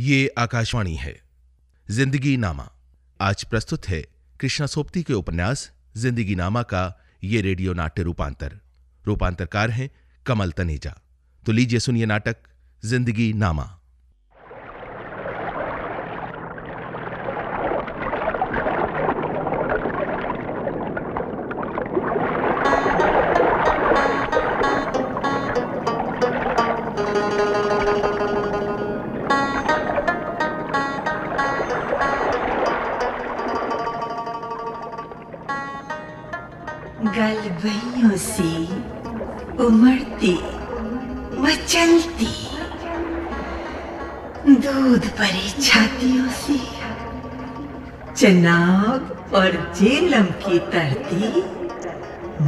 ये आकाशवाणी है। जिंदगी नामा आज प्रस्तुत है कृष्णा सोपती के उपन्यास जिंदगी नामा का ये रेडियो नाट्य रूपांतरकार हैं कमल तनेजा। तो लीजिए सुनिए नाटक जिंदगी नामा। गलबैयों से उमड़ती मचलती दूध भरी छातियों से चनाब और जेलम की तरती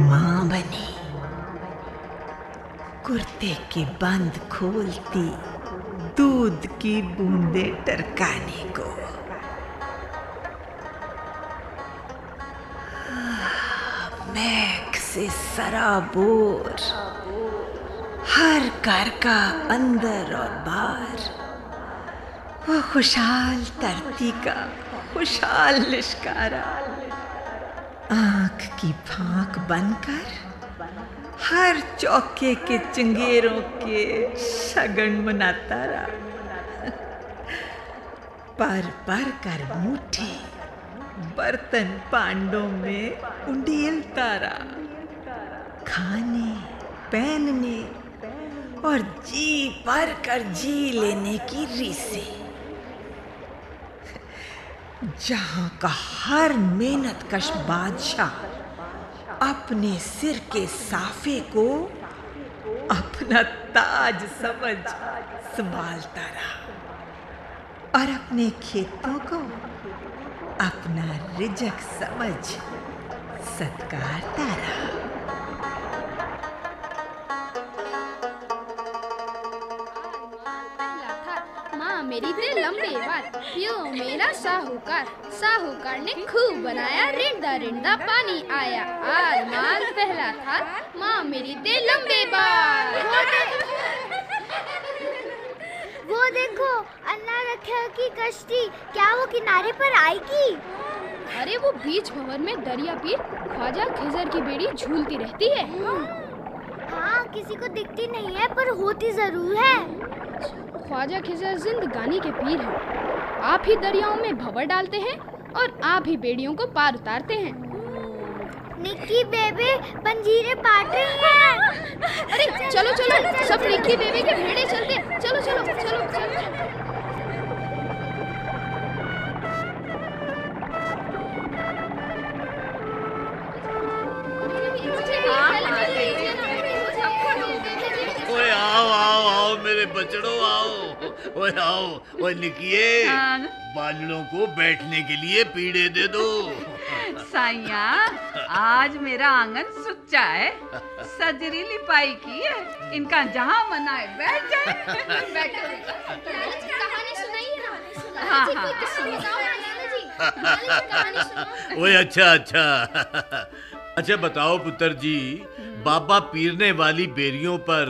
माँ बनी, कुर्ते के बंद खोलती दूध की बूंदे टरकाने को। मैक से सराबोर हर घर का अंदर और बाहर, वो खुशहाल धरती का खुशहाल लिश्कारा आंख की फांक बनकर हर चौके के चंगेरों के शगन मनाता रहा। पर पर कर मुट्ठी बर्तन पांडों में उंडेलता रहा, खाने पहनने और जी भर कर जी लेने की रीसे। जहां का हर मेहनतकश बादशाह अपने सिर के साफे को अपना ताज समझ संभालता रहा और अपने खेतों को अपना रिजक समझ सत्कारता रहा। माँ मेरी ते लंबे बाल, यो मेरा साहूकार ने खूब बनाया, रिंदा पानी आया, आज माल पहला था, माँ मेरी ते लंबे बाल। वो देखो अन्ना रखा की कश्ती, क्या वो किनारे पर आएगी? अरे वो बीच भंवर में दरिया पीर ख्वाजा खिजर की बेड़ी झूलती रहती है। हाँ किसी को दिखती नहीं है पर होती जरूर है। ख्वाजा खिजर जिंदगानी के पीर हैं। आप ही दरियाओं में भंवर डालते हैं और आप ही बेड़ियों को पार उतारते हैं। निक्की बेबे पंजीरे बांट रही हैं। अरे चलो सब निक्की बेबे के भेड़े चलते, चलो। ओए आओ मेरे बचड़ों आओ। ओए आओ, ओए निकिये, बालड़ों को बैठने के लिए पीढ़े दे दो। साइया आज मेरा आंगन सुच्चा है, सजरी लिपाई की है, इनका जहाँ मन आए बैठ जाए। बैठो कहानी सुनाइए ना। हाँ। ओए अच्छा बताओ पुत्र जी, बाबा पीरने वाली बेरियों पर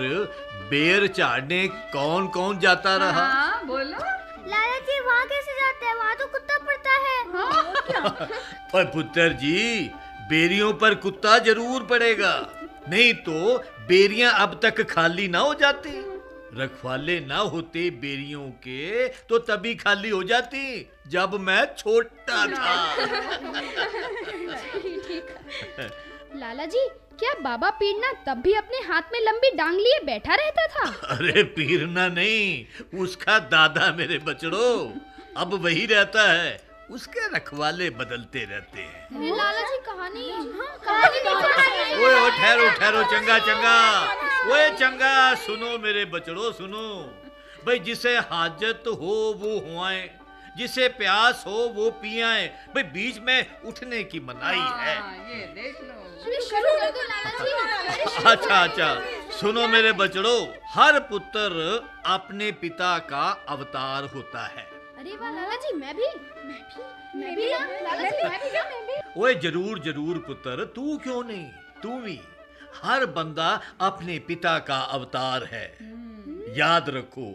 बेर चाड़ने कौन जाता रहा? हाँ, बोलो। लाला जी वहाँ कैसे जाते हैं? वहाँ तो कुत्ता पड़ता है। हाँ, क्या? और पुत्र जी बेरियों पर कुत्ता जरूर पड़ेगा, नहीं तो बेरियां अब तक खाली ना हो जाती। रखवाले ना होते बेरियों के तो तभी खाली हो जाती जब मैं छोटा था। लाला जी क्या बाबा पीरना तब भी अपने हाथ में लंबी डांग लिए बैठा रहता था? अरे पीरना नहीं, उसका दादा मेरे बचड़ों, अब वही रहता है, उसके रखवाले बदलते रहते हैं। लाला जी कहानी ओए ठहरो चंगा सुनो मेरे बचड़ों सुनो। भाई जिसे हाजत हो वो हुआए, जिसे प्यास हो वो पियाए, भाई बीच में उठने की मनाही है। ये देख लो। शुरू कर दो लाला जी। अच्छा सुनो मेरे बचड़ों, हर पुत्र अपने पिता का अवतार होता है। अरे वाह लाला जी, मैं भी लाला जी मैं भी। ओए जरूर पुत्र, तू क्यों नहीं, तू भी। हर बंदा अपने पिता का अवतार है। याद रखो,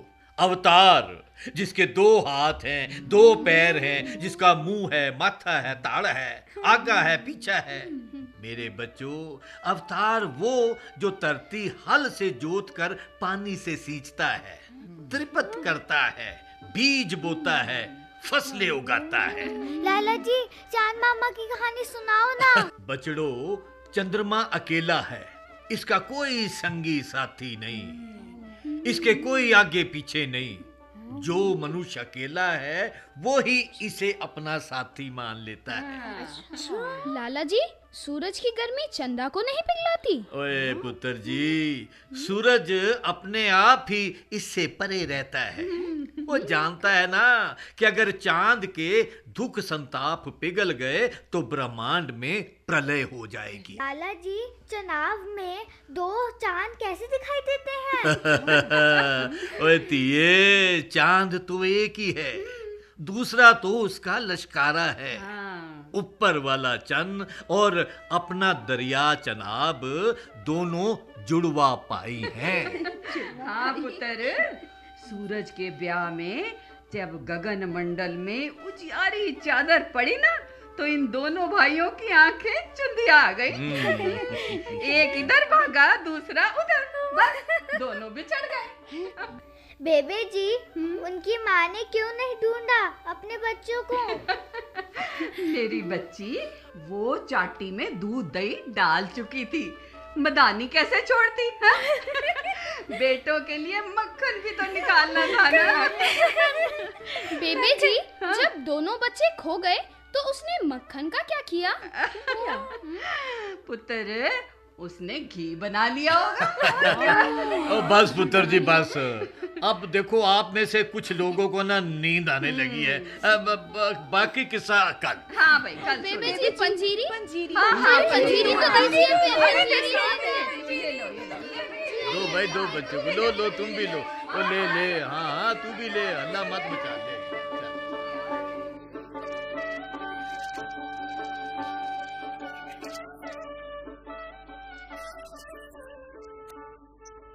अवतार, जिसके 2 हाथ हैं, 2 पैर हैं, जिसका मुंह है, माथा है, ताड़ है, आगा है, पीछा है। मेरे बच्चों, अवतार वो जो धरती हल से जोत कर पानी से सींचता है, त्रिपत करता है, बीज बोता है, फसलें उगाता है। लाला जी, चांद मामा की कहानी सुनाओ ना। बचड़ो, चंद्रमा अकेला है, इसका कोई संगी साथी नहीं, इसके कोई आगे पीछे नहीं। जो मनुष्य अकेला है वो ही इसे अपना साथी मान लेता है। लाला जी, सूरज की गर्मी चंदा को नहीं पिघलाती? ओए पुत्र जी, सूरज अपने आप ही इससे परे रहता है। वो जानता है ना कि अगर चांद के दुख संताप पिघल गए तो ब्रह्मांड में प्रलय हो जाएगी। लाला जी, चुनाव में 2 चांद कैसे दिखाई देते हैं? ओए तिये, चांद तो एक ही है, दूसरा तो उसका लश्कारा है। ऊपर वाला चंद और अपना दरिया चनाब दोनों जुड़वा पाई हैं। हाँ पुत्र, सूरज के ब्याह में जब गगन मंडल में उजियारी चादर पड़ी ना, तो इन दोनों भाइयों की आंखें चुंधिया आ गई। एक इधर भागा, दूसरा उधर, बस दोनों बिछड़ गए। बेबे जी, उनकी माँ ने क्यों नहीं ढूंढा अपने बच्चों को? मेरी बच्ची वो चाटी में दूध दही डाल चुकी थी, मदानी कैसे छोड़ती? बेटों के लिए मक्खन भी तो निकालना था ना। बेबे जी, जब दोनों बच्चे खो गए तो उसने मक्खन का क्या किया? पुत्र, उसने घी बना लिया होगा। बस पुत्र जी, बस। अब देखो, आप में से कुछ लोगों को ना नींद आने लगी है। बाकी किस्सा कल। हाँ भाई, कल। बेबे जी, पंजीरी? हाँ, पंजीरी तो दीजिए। दो भाई, 2 बच्चों को लो, तुम भी लो। ओ ले, हाँ तू भी ले, हल्ला मत मचा ले।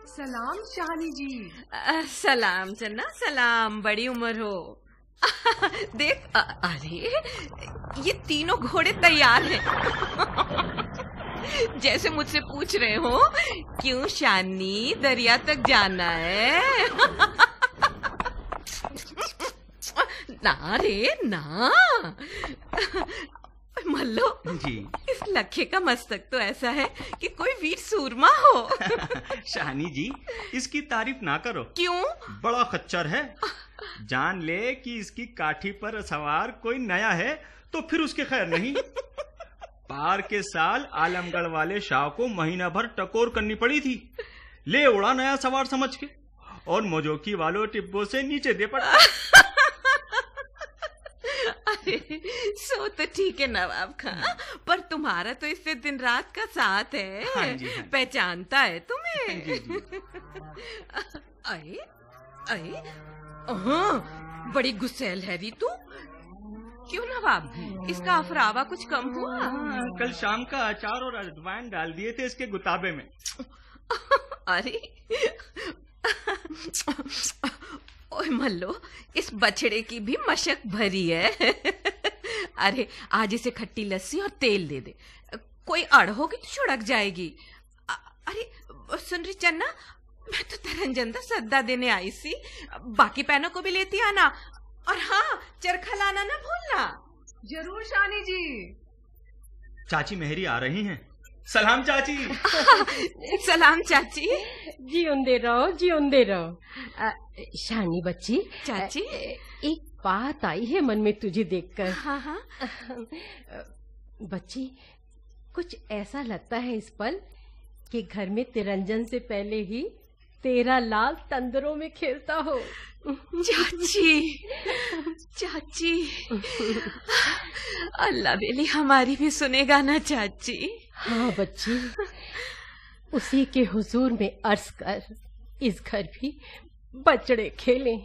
सलाम शाहनी जी। सलाम चन्ना, सलाम, बड़ी उम्र हो। देख, अरे ये तीनों घोड़े तैयार हैं। जैसे मुझसे पूछ रहे हो, क्यों शानी, दरिया तक जाना है? ना रे ना। मल्लो जी, इस लखे का मस्तक तो ऐसा है कि कोई वीर सूरमा हो। शाहनी जी, इसकी तारीफ ना करो। क्यों? बड़ा खच्चर है। जान ले कि इसकी काठी पर सवार कोई नया है तो फिर उसके खैर नहीं। पार के साल आलमगढ़ वाले शाह को महीना भर टकोर करनी पड़ी थी, ले उड़ा नया सवार समझ के, और मोजोकी वालों टिब्बों से नीचे दे पड़ा। सो तो ठीक है नवाब खां, पर तुम्हारा तो इससे दिन रात का साथ है। हाँ जी, हाँ। पहचानता है तुम्हें। जी, जी। अरे बड़ी गुस्सैल है री तू। क्यों नवाब, इसका अफरावा कुछ कम हुआ? कल शाम का अचार और अजवाइन डाल दिए थे इसके गुताबे में। अरे ओए मल्लो, इस बछड़े की भी मशक भरी है। अरे आज इसे खट्टी लस्सी और तेल दे दे, कोई अड़ होगी तो छुड़क जाएगी। अरे सुन रही चन्ना, मैं तो तरंजन सद्दा देने आई सी, बाकी पैनों को भी लेती आना, और हाँ, चरखा लाना ना भूलना। जरूर शानी जी। चाची मेहरी आ रही हैं। सलाम चाची। सलाम चाची। जियोंदे रहो। शानी बच्ची, चाची एक बात आई है मन में तुझे देखकर। हाँ। बच्ची, कुछ ऐसा लगता है इस पल कि घर में तिरंजन से पहले ही तेरा लाल तंदरों में खेलता हो। चाची अल्लाह बेली हमारी भी सुनेगा ना चाची। हाँ बच्ची, उसी के हुजूर में अर्ज कर, इस घर भी बछड़े खेले।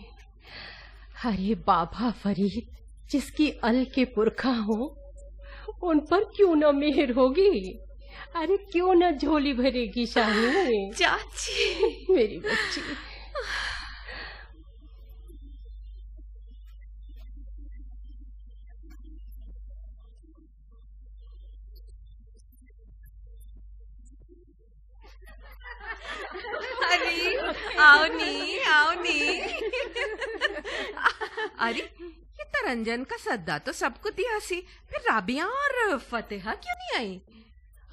अरे बाबा फरीद, जिसकी अल के पुरखा हो, उन पर क्यों न मेहर होगी? अरे क्यों न झोली भरेगी शानी? चाची मेरी बच्ची। आओ नी। अरे ये तरंजन का सद्दा तो सबको दिया सी, फिर राबिया और फतेहा क्यों नहीं आई?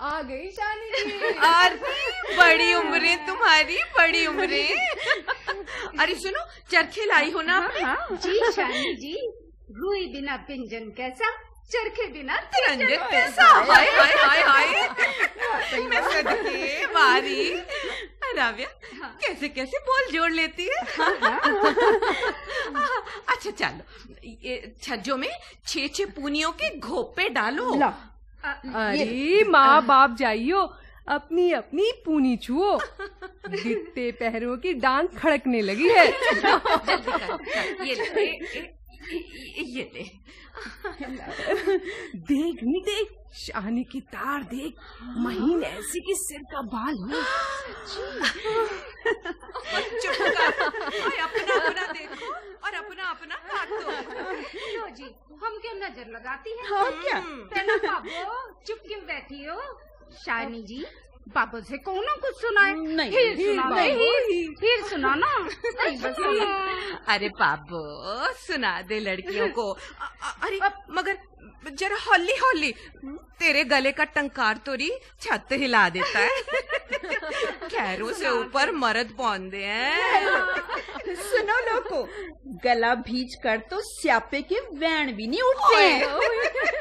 आ गई शानी जी। अरे बड़ी उम्रें तुम्हारी, बड़ी उम्रें। अरे सुनो, चरखे लाई हो ना आपने? जी शानी जी, रुई बिना पिंजन कैसा, चरखे बिना तरंजन कैसा। हाय हाय हाय हाय, मैं सदके मारी। राबिया कैसे कैसे बोल जोड़ लेती है। अच्छा चलो, ये छज्जों में 6 पूनियों के घोपे डालो। अरे माँ बाप जाइयो, अपनी अपनी पूनी छुओ, गिरते पैरों की डांग खड़कने लगी है। ये ले। देख नहीं देख, शानी की तार देख, महीन ऐसी की सिर का बाल हो। चुप कर, अपना अपना देखो और अपना अपना काटो। लो जी, हम क्यों नजर लगाती है? हाँ क्या? पहला बाबू चुप क्यों बैठी हो? शानी जी, बाबू से कौन कुछ सुनाए? नहीं, फिर सुनाना। अरे बाबू सुना दे लड़कियों को। अरे मगर जरा हौली हौली, तेरे गले का टंकार तोरी छत हिला देता है। खैरों से ऊपर मर्द पौंदे हैं। सुनो लोगो, गला भीज कर तो स्यापे के वैन भी नहीं उठते हैं।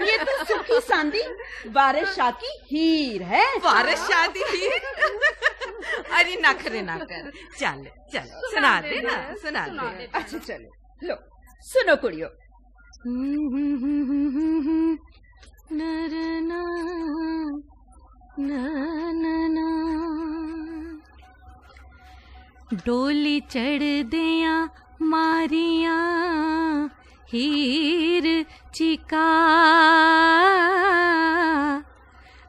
ये तो सुखी सांदी वारिस शाह की हीर है। वारिस शाह की हीर? अरे नखरे ना कर, चल चल सुना दे ना, सुना दे। अच्छा चलो, लो सुनो कुड़ियो। डोली चढ़ दिया मारिया हीर चिका,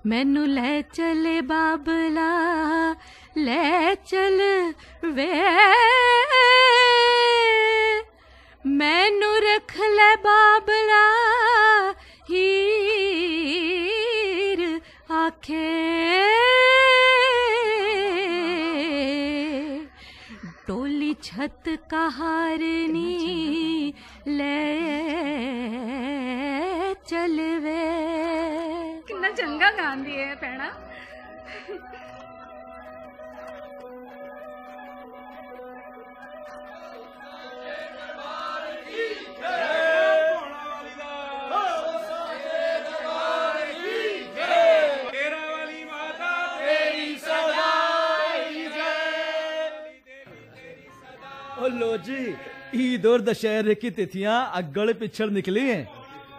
मैनू ले चले बाबला, ले चल वे, मैनू रख ले बाबला हीर आखे, डोली छत कहारनी ले चलवे। कितना चंगा गांधी है पैना। लो जी, ईद और दशहरे की तिथियां अगड़ पिछड़ निकली हैं,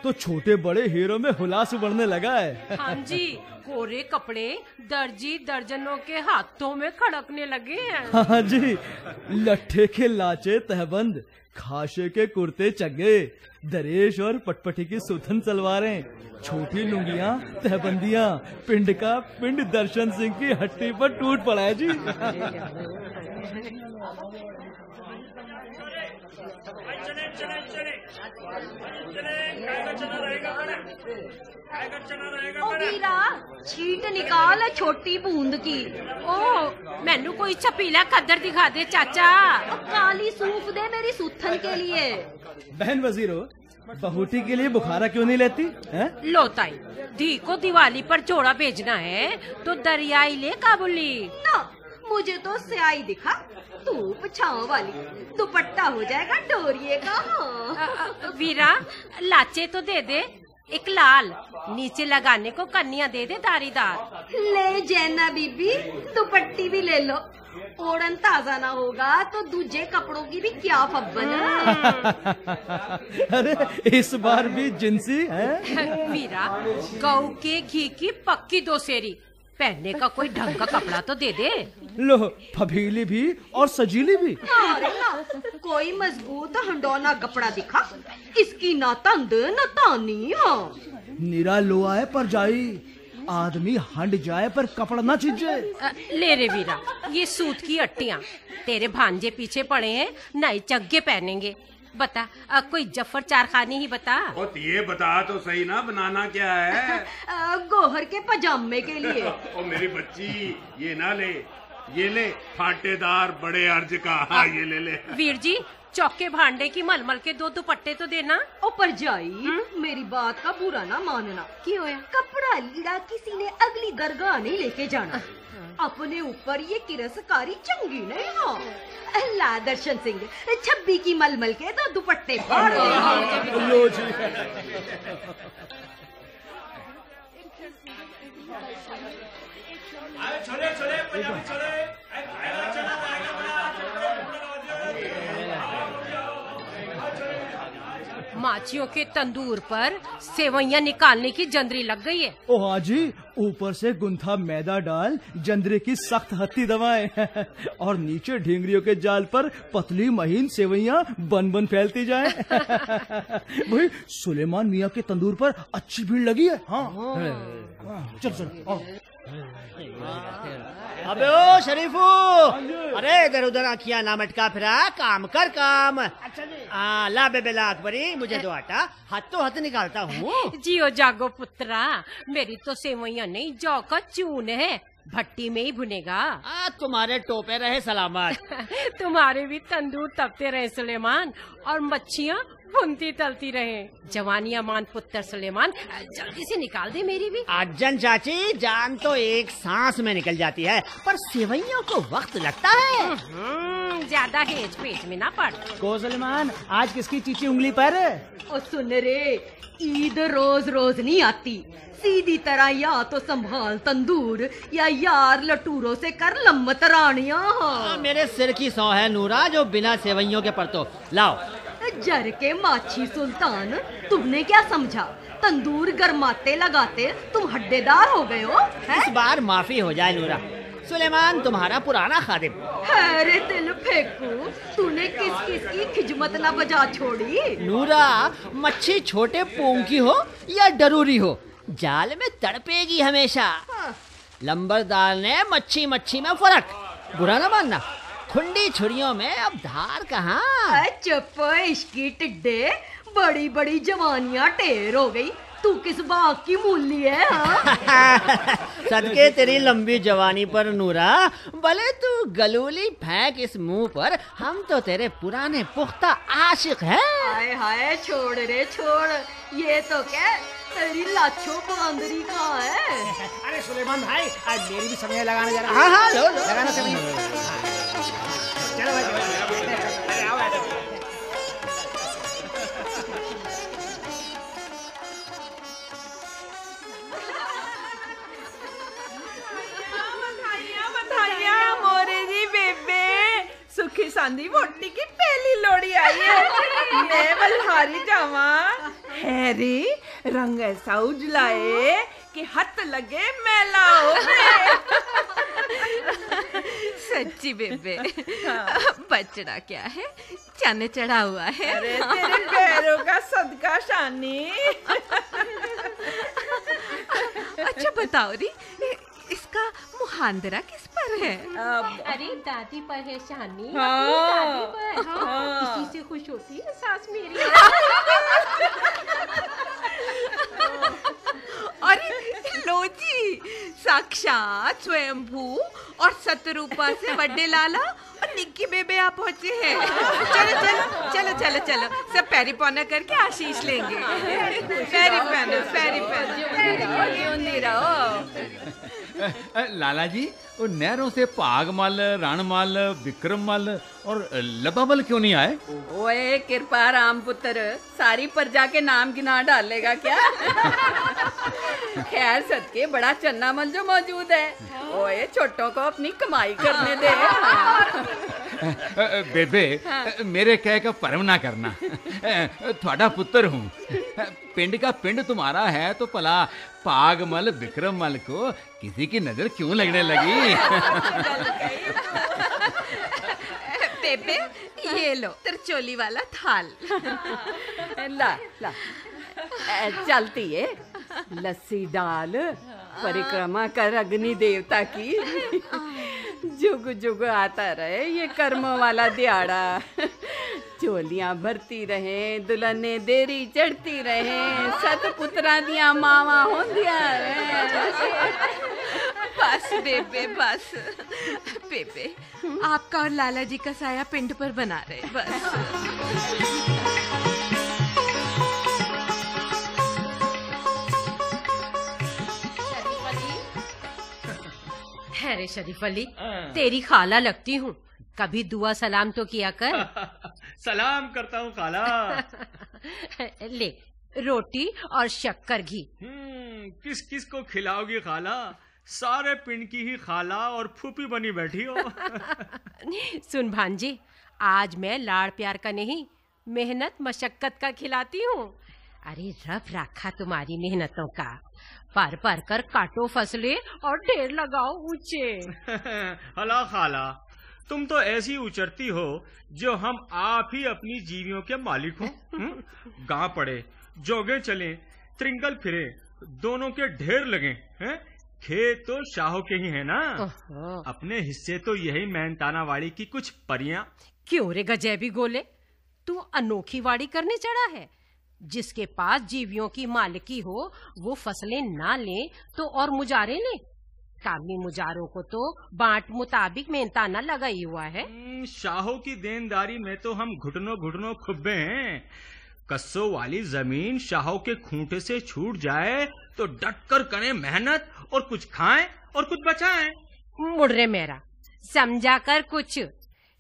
तो छोटे बड़े हीरो में हुलास बढ़ने लगा है। हाँ जी, कोरे कपड़े दर्जी दर्जनों के हाथों में खड़कने लगे हैं। हाँ जी, लट्ठे के लाचे तहबंद, खाशे के कुर्ते चगे, दरेश और पटपटी की सुथन सलवारें, छोटी लुंगियां तहबंदियां, पिंड का पिंड दर्शन सिंह की हट्टी पर टूट पड़ा है जी। ओ वीरा, छीट निकाल छोटी बूंद की। ओ मैनू कोई छपीला खद्दर दिखा दे चाचा। काली सूफ दे मेरी सूथन के लिए। बहन वजीरो, बहूटी के लिए बुखारा क्यों नहीं लेती है? लो ताई, धी को दिवाली पर जोड़ा भेजना है तो दरियाई ले काबुली। ना, मुझे तो स्याही दिखा, धूप छांव वाली, दुपट्टा हो जाएगा डोरिये का। वीरा लाचे तो दे दे, एक लाल, नीचे लगाने को कन्या दे दे दारीदार। ले जैना बीबी, दुपट्टी भी ले लो, ओढ़न ताजा ना होगा तो दूजे कपड़ों की भी क्या फब्बन है। अरे इस बार भी जिंसी है। वीरा, गऊ के घी की पक्की दोसेरी, पहनने का कोई ढंग का कपड़ा तो दे दे। लो, फबीली भी और सजीली भी। कोई मजबूत हंडौना कपड़ा दिखा, इसकी ना तंद ना तानी। हाँ, निरा लो आए पर जाई, आदमी हंड जाए पर कपड़ा ना छिजे। ले रे वीरा, ये सूत की अट्टियां तेरे भांजे पीछे पड़े हैं, नए चग्गे पहनेंगे। बता, कोई जफर चारखानी ही बता। ये बता तो सही ना, बनाना क्या है? गोहर के पजामे के लिए। ओ मेरी बच्ची, ये ना ले, ये ले फाटेदार बड़े अर्ज का। हाँ ये ले। वीर जी चौके भांडे की मलमल के 2 दुपट्टे तो देना। ओ परजाई मेरी बात का बुरा ना मानना। क्यों होया? कपड़ा लीड़ा किसी ने अगली दरगाह नहीं लेके जाना। अपने ऊपर ये किरसकारी चंगी नहीं। हाँ अल्लाह दर्शन सिंह 26 की मलमल के 2 दुपट्टे फाड़ दे। लो जी। माचियों के तंदूर पर सेवइयां निकालने की जंदरी लग गई है। ओ हाँ जी, ऊपर से गुंथा मैदा डाल जंदरे की सख्त हत्ती दबाएं और नीचे ढींगरियों के जाल पर पतली महीन सेवइयां बन बन फैलती जाएं। भाई सुलेमान मियाँ के तंदूर पर अच्छी भीड़ लगी है। हाँ चल चल। अबे ओ शरीफू, अरे इधर उधर आँखियां ना मटका फिरा, काम कर काम। अच्छा जी। ला बेबे ला अकबरी, मुझे दो आटा, हाथ तो हाथ निकालता हूँ। जियो जागो पुत्रा, मेरी तो सेवइयां नहीं जौ का चून है, भट्टी में ही भुनेगा। तुम्हारे टोपे रहे सलामत। तुम्हारे भी तंदूर तपते रहे सुलेमान, और मच्छियाँ भुनती तलती रहे। जवानिया मान पुत्र सुलेमान, जल्दी से निकाल दे मेरी भी। अज्जन चाची, जान तो एक सांस में निकल जाती है, पर सेवइयों को वक्त लगता है। ज्यादा हेज पेट में ना पड़। को सुलेमान, आज किसकी चीची उंगली पर? ओ सुन रे, ईद रोज रोज नहीं आती। सीधी तरह या तो संभाल तंदूर, या यार लटूरों से कर लम्बत रानियां। मेरे सिर की सौ है नूरा, जो बिना सेवइयों के परतो। लाओ। जर के माछी सुल्तान, तुमने क्या समझा? तंदूर गरमाते लगाते तुम हड्डेदार हो गए हो। इस बार माफी हो जाए नूरा, सुलेमान तुम्हारा पुराना खादिम। अरे दिल फेंकू, तूने किस किस की खिजमत न बजा छोड़ी। नूरा, मच्छी छोटे पोंग की हो या डरूरी हो, जाल में तड़पेगी हमेशा। लंबरदार ने मच्छी मच्छी में फर्क, बुरा ना मानना। खुंडी छुरियों में अब धार कहाँ। चुप इश्की टिड्डे, बड़ी बड़ी जवानियां ढेर हो गई। तू किस बाग की मूली है? सदके तेरी लंबी जवानी पर नूरा, भले तू गलूली फेंक इस मुंह पर, हम तो तेरे पुराने पुख्ता आशिक हैं। हाय हाय छोड़ रे छोड़, ये तो क्या तेरी लाछो बांदरी कहाँ है? अरे सुलेमान भाई, आज मेरी भी समय लगाने जा रहा। हाँ लो लगाना समय। चलो भाई, अरे आओ। मोरे जी बेबे, सुखी सांदी वोटी की पहली लोड़ी आई है। मैं बलहारी जावा हैरी, रंग ऐसा उजलाए कि हाथ लगे मैला हो गए। सच्ची बेबे, बचड़ा क्या है, चने चढ़ा हुआ है। अरे तेरे पैरों का सदका शानी। अच्छा बताओ री, इसका मुहांदरा किस पर है? अरे दादी पर है शानी। हाँ, दादी पर। हाँ, इसी से खुश होती है सास मेरी। अरे लो जी, साक्षात स्वयंभू और सतरूपा से बड्डे लाला और निक्की बेबे आप पहुंचे हैं। चलो चलो चलो चलो चलो, सब पैरी पौना करके आशीष लेंगे। पैरी पहनो, पैरी लाला जी, वो नहरों से पागमल, राणमल, विक्रममल और लबामल क्यों नहीं आए? ओए कृपा राम पुत्र, सारी प्रजा के नाम गिना डालेगा क्या? खैर सदके बड़ा चन्ना मल जो मौजूद है। ओए छोटों को अपनी कमाई करने दे। बेबे, मेरे कह का परम ना करना, थोड़ा पुत्र हूँ। पिंड का पिंड तुम्हारा है तो भला पागमल विक्रममल को किसी की नजर क्यों लगने लगी? बेबे ये लो तरचोली वाला थाल। ला ला, चलती है लस्सी डाल, परिक्रमा कर अग्नि देवता की। जुग जुग आता रहे ये कर्मों वाला दिहाड़ा। चोलियां भरती रहे, दुल्हने देरी चढ़ती रहे, सत पुत्रा दिया मावा होंदिया रहे। बस बेबे बस। बेबे आपका और लाला जी का साया पिंड पर बना रहे बस। अरे शरीफ अली, तेरी खाला लगती हूँ, कभी दुआ सलाम तो किया कर। सलाम करता हूँ खाला। ले रोटी और शक्कर घी। किस किस को खिलाओगी खाला? सारे पिंड की ही खाला और फूफी बनी बैठी हो। सुन भांजे, आज मैं लाड़ प्यार का नहीं, मेहनत मशक्कत का खिलाती हूँ। अरे रब रखा तुम्हारी मेहनतों का, पर पर कर काटो फसले और ढेर लगाओ ऊंचे। हला खाला, तुम तो ऐसी उचरती हो जो हम आप ही अपनी जीवियों के मालिक हो। गांव पड़े, जोगे चले, त्रिंगल फिरे, दोनों के ढेर लगे हैं। खेत तो शाहों के ही है ना, अपने हिस्से तो यही मेहनताना वाड़ी की कुछ परियां। क्यों रे गजेबी गोले, तू अनोखी वाड़ी करने चढ़ा है? जिसके पास जीवियों की मालिकी हो वो फसलें ना ले तो और मुजारे ले। कामी मुजारों को तो बांट मुताबिक मेहनताना लगा ही हुआ है। शाहों की देनदारी में तो हम घुटनों घुटनों खुब्बे हैं। कस्सों वाली जमीन शाहों के खूंटे से छूट जाए तो डट कर करें मेहनत और कुछ खाएं और कुछ बचाएं। मुड़ रे मेरा, समझा कर कुछ।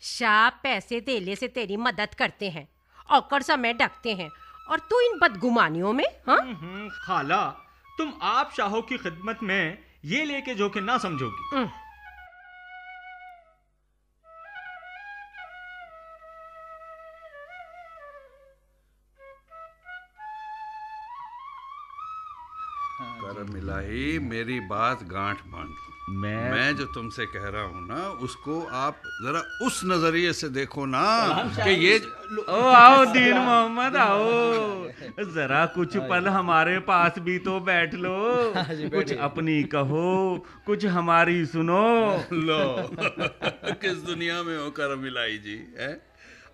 शाह पैसे देले से तेरी मदद करते हैं, औकड़ समय ढकते हैं, और तू इन बदगुमानियों में। हाँ खाला, तुम आप शाहों की खिदमत में ये लेके जोखे ना समझोगी। करम इलाही, मेरी बात गांठ बांध। मैं जो तुमसे कह रहा हूँ ना, उसको आप जरा उस नजरिए से देखो ना कि ये आओ दीन मोहम्मद, आओ जरा कुछ पल हमारे पास भी तो बैठ लो। कुछ अपनी कहो, कुछ हमारी सुनो। लो किस दुनिया में हो करम इलाही जी, है?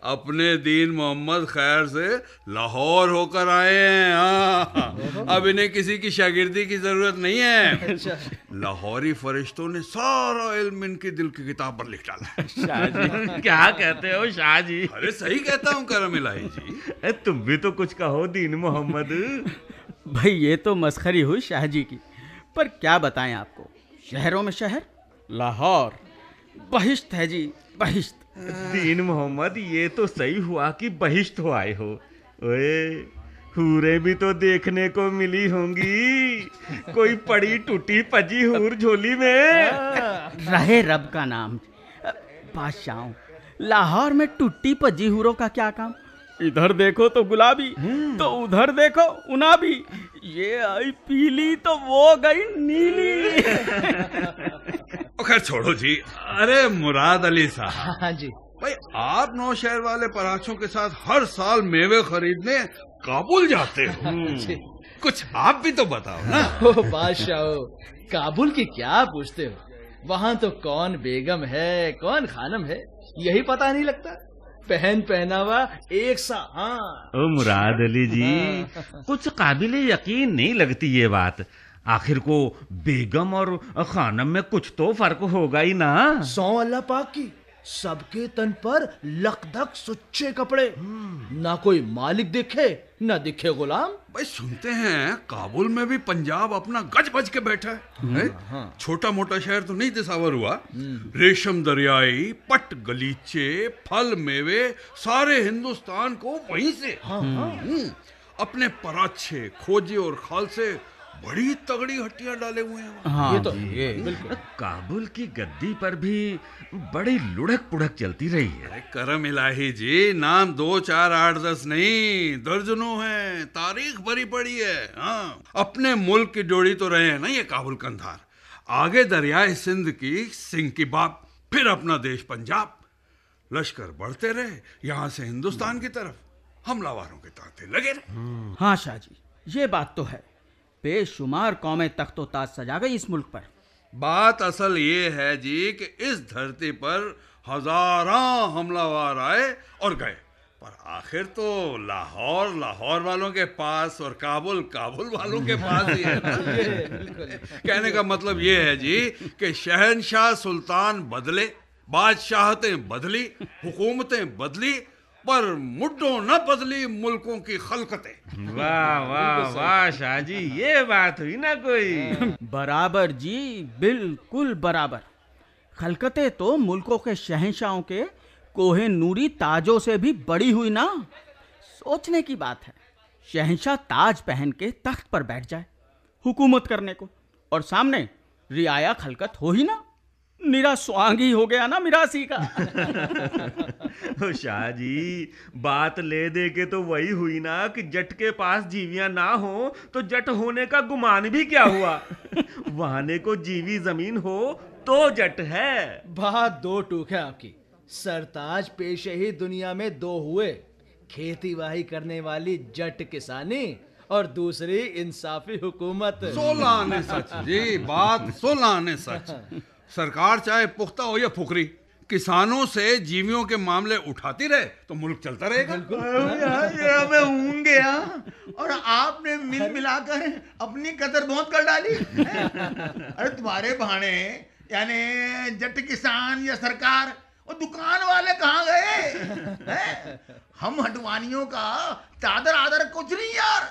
अपने दीन मोहम्मद खैर से लाहौर होकर आए हैं। हाँ, अब इन्हें किसी की शागिर्दी की जरूरत नहीं है। लाहौरी फरिश्तों ने सारा इल्म इनके दिल की किताब पर लिख डाला। शाह जी क्या कहते हो शाह जी? अरे सही कहता हूँ करम इलाही जी। तुम भी तो कुछ कहो दीन मोहम्मद। भाई ये तो मस्खरी हुई शाह जी की, पर क्या बताएं आपको, शहरों में शहर, लाहौर बहिश्त है जी, बहिश्त। दीन मोहम्मद, ये तो सही हुआ कि बहिश्त हो आए हो। ओए, हूरें भी तो देखने को मिली होंगी, कोई पड़ी टूटी पजी हूर झोली में। रहे रब का नाम। बादशाहों, लाहौर में टूटी पजी हूरों का क्या काम? इधर देखो तो गुलाबी, तो उधर देखो उनाबी, ये आई पीली तो वो गई नीली। खैर छोड़ो जी। अरे मुराद अली साहब। हाँ जी भाई, आप नौशहर वाले पराठों के साथ हर साल मेवे खरीदने काबुल जाते हो। कुछ आप भी तो बताओ ना। ओ बादशाह, काबुल की क्या पूछते हो? वहाँ तो कौन बेगम है कौन खानम है यही पता नहीं लगता। पहन पहनावा एक सा। हाँ ओ मुराद अली जी, कुछ काबिले यकीन नहीं लगती ये बात। आखिर को बेगम और खानम में कुछ तो फर्क होगा ही ना। सौ अल्लाह पाक की, सबके तन पर लकदक सुच्चे कपड़े, ना कोई मालिक दिखे ना दिखे गुलाम। भाई सुनते हैं काबुल में भी पंजाब अपना गज बज के बैठा है। छोटा मोटा शहर तो नहीं दिसावर हुआ। रेशम दरियाई, पट गलीचे, फल मेवे सारे हिंदुस्तान को वहीं से। अपने पराछे, खोजे और खालसे बड़ी तगड़ी हट्टियां डाले हुए हैं। हाँ, ये तो ये बिल्कुल। काबुल की गद्दी पर भी बड़ी लुढ़क पुढ़क चलती रही है। अरे करम इलाही जी, नाम 2, 4, 8, 10 नहीं, दर्जनों हैं, तारीख भरी पड़ी है। हाँ, अपने मुल्क की जोड़ी तो रहे हैं ना ये काबुल कंधार। आगे दरियाए सिंध की सिंह की बाप, फिर अपना देश पंजाब। लश्कर बढ़ते रहे, यहाँ से हिंदुस्तान की तरफ हमलावारों के तांते लगे रहे। हाँ शाह जी, ये बात तो है। बेशुमार कौमें तख्तो ताज सजा गई इस मुल्क पर। बात असल ये है जी कि इस धरती पर हजारों हमलावर आए और गए, पर आखिर तो लाहौर लाहौर वालों के पास और काबुल काबुल वालों के पास ही है ना। कहने का मतलब ये है जी कि शहंशाह सुल्तान बदले, बादशाहतें बदली, हुकूमतें बदली, पर मुड्डों न बदली मुल्कों की खलकतें। वाह वाह वाह शाहजी, ये बात हुई ना कोई। बराबर जी, बिल्कुल बराबर। खलकतें तो मुल्कों के शहंशाहों के कोहे नूरी ताजों से भी बड़ी हुई ना। सोचने की बात है, शहंशाह ताज पहन के तख्त पर बैठ जाए हुकूमत करने को, और सामने रियाया खलकत हो ही ना। निरा स्वांग ही हो गया ना मिरासी का। शाहजी, बात ले दे के तो वही हुई ना कि जट के पास जीवियां ना हो तो जट होने का गुमान भी क्या हुआ। वहाने को जीवी जमीन हो तो जट है। बात दो टूक है आपकी। सरताज पेशे ही दुनिया में दो हुए, खेती बाही करने वाली जट किसानी और दूसरी इंसाफी हुकूमत। 16 आने सच जी, बात 16 आने सच। सरकार चाहे पुख्ता हो या फुकरी, किसानों से जीवियों के मामले उठाती रहे तो मुल्क चलता रहेगा। ये मैं ऊँग गया और आपने मिल मिलाकर अपनी कदर बहुत कर डाली। अरे तुम्हारे बहाने यानी जट किसान या सरकार और दुकान वाले कहाँ गए? हम हटवानियों का चादर आदर कुछ नहीं यार।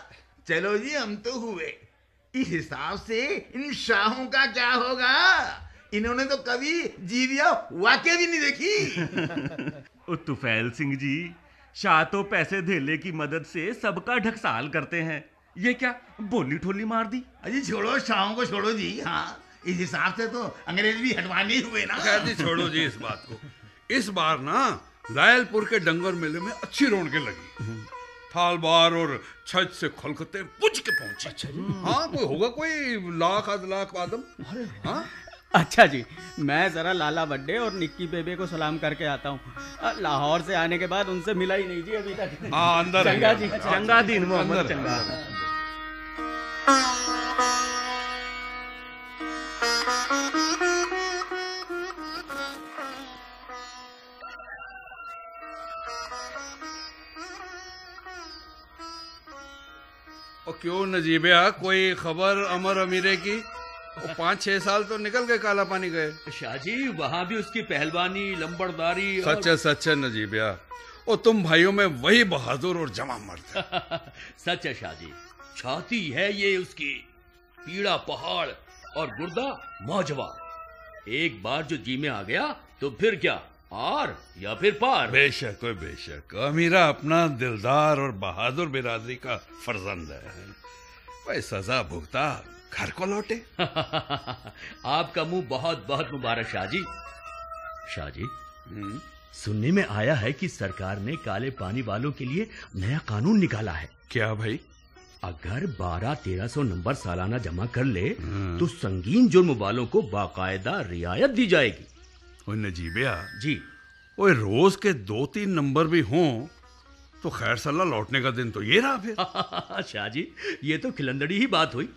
चलो जी, हम तो हुए। इस हिसाब से इन शाहों का क्या होगा? इन्होंने तो कभी जीविया वाकई भी नहीं देखी। तुफैल सिंह जी, शाह तो पैसे धेले की मदद से सबका ढकसाल करते हैं। ये क्या बोली ठोली मार दी? अजी छोड़ो, शाहों को छोड़ो जी। हाँ, इस हिसाब से तो अंग्रेज भी हटवाने हुए ना। खैर जी, छोड़ो जी इस बात को। इस बार ना रायलपुर के डंगर मेले में अच्छी रौनकें लगी। थालबार और छज से खलकते पुज के पहुंचे। अच्छा हाँ, कोई होगा कोई लाख आध लाख आदम। हाँ, अच्छा जी, मैं जरा लाला बड्डे और निक्की बेबे को सलाम करके आता हूँ। लाहौर से आने के बाद उनसे मिला ही नहीं जी अभी तक। हाँ, अंदर चंगा जी, चंगा दिन मोहम्मद, चंगा। और क्यों नजीबिया, कोई खबर अमर अमीरे की? 5-6 साल तो निकल गए, काला पानी गए। शाहजी, वहाँ भी उसकी पहलवानी, लंबड़दारी। सच है नजीबिया, और तुम भाइयों में वही बहादुर और जमा मर्द। सच है शाहजी, छाती है ये उसकी, पीड़ा पहाड़ और गुर्दा मौजवार। एक बार जो जी में आ गया तो फिर क्या, आर या फिर पार। बेशक बेशक, अमीरा अपना दिलदार और बहादुर बिरादरी का फर्जंद है। वही सजा भुगता घर को लौटे। आपका मुंह बहुत बहुत मुबारक शाहजी। शाहजी, सुनने में आया है कि सरकार ने काले पानी वालों के लिए नया कानून निकाला है। क्या भाई? अगर 1200-1300 नंबर सालाना जमा कर ले तो संगीन जुर्म वालों को बाकायदा रियायत दी जाएगी। ओए नजीबिया जी, ओए रोज के 2-3 नंबर भी हों तो खैर सल्ला लौटने का दिन तो ये रहा फिर। शाहजी, ये तो खिलंदड़ी ही बात हुई।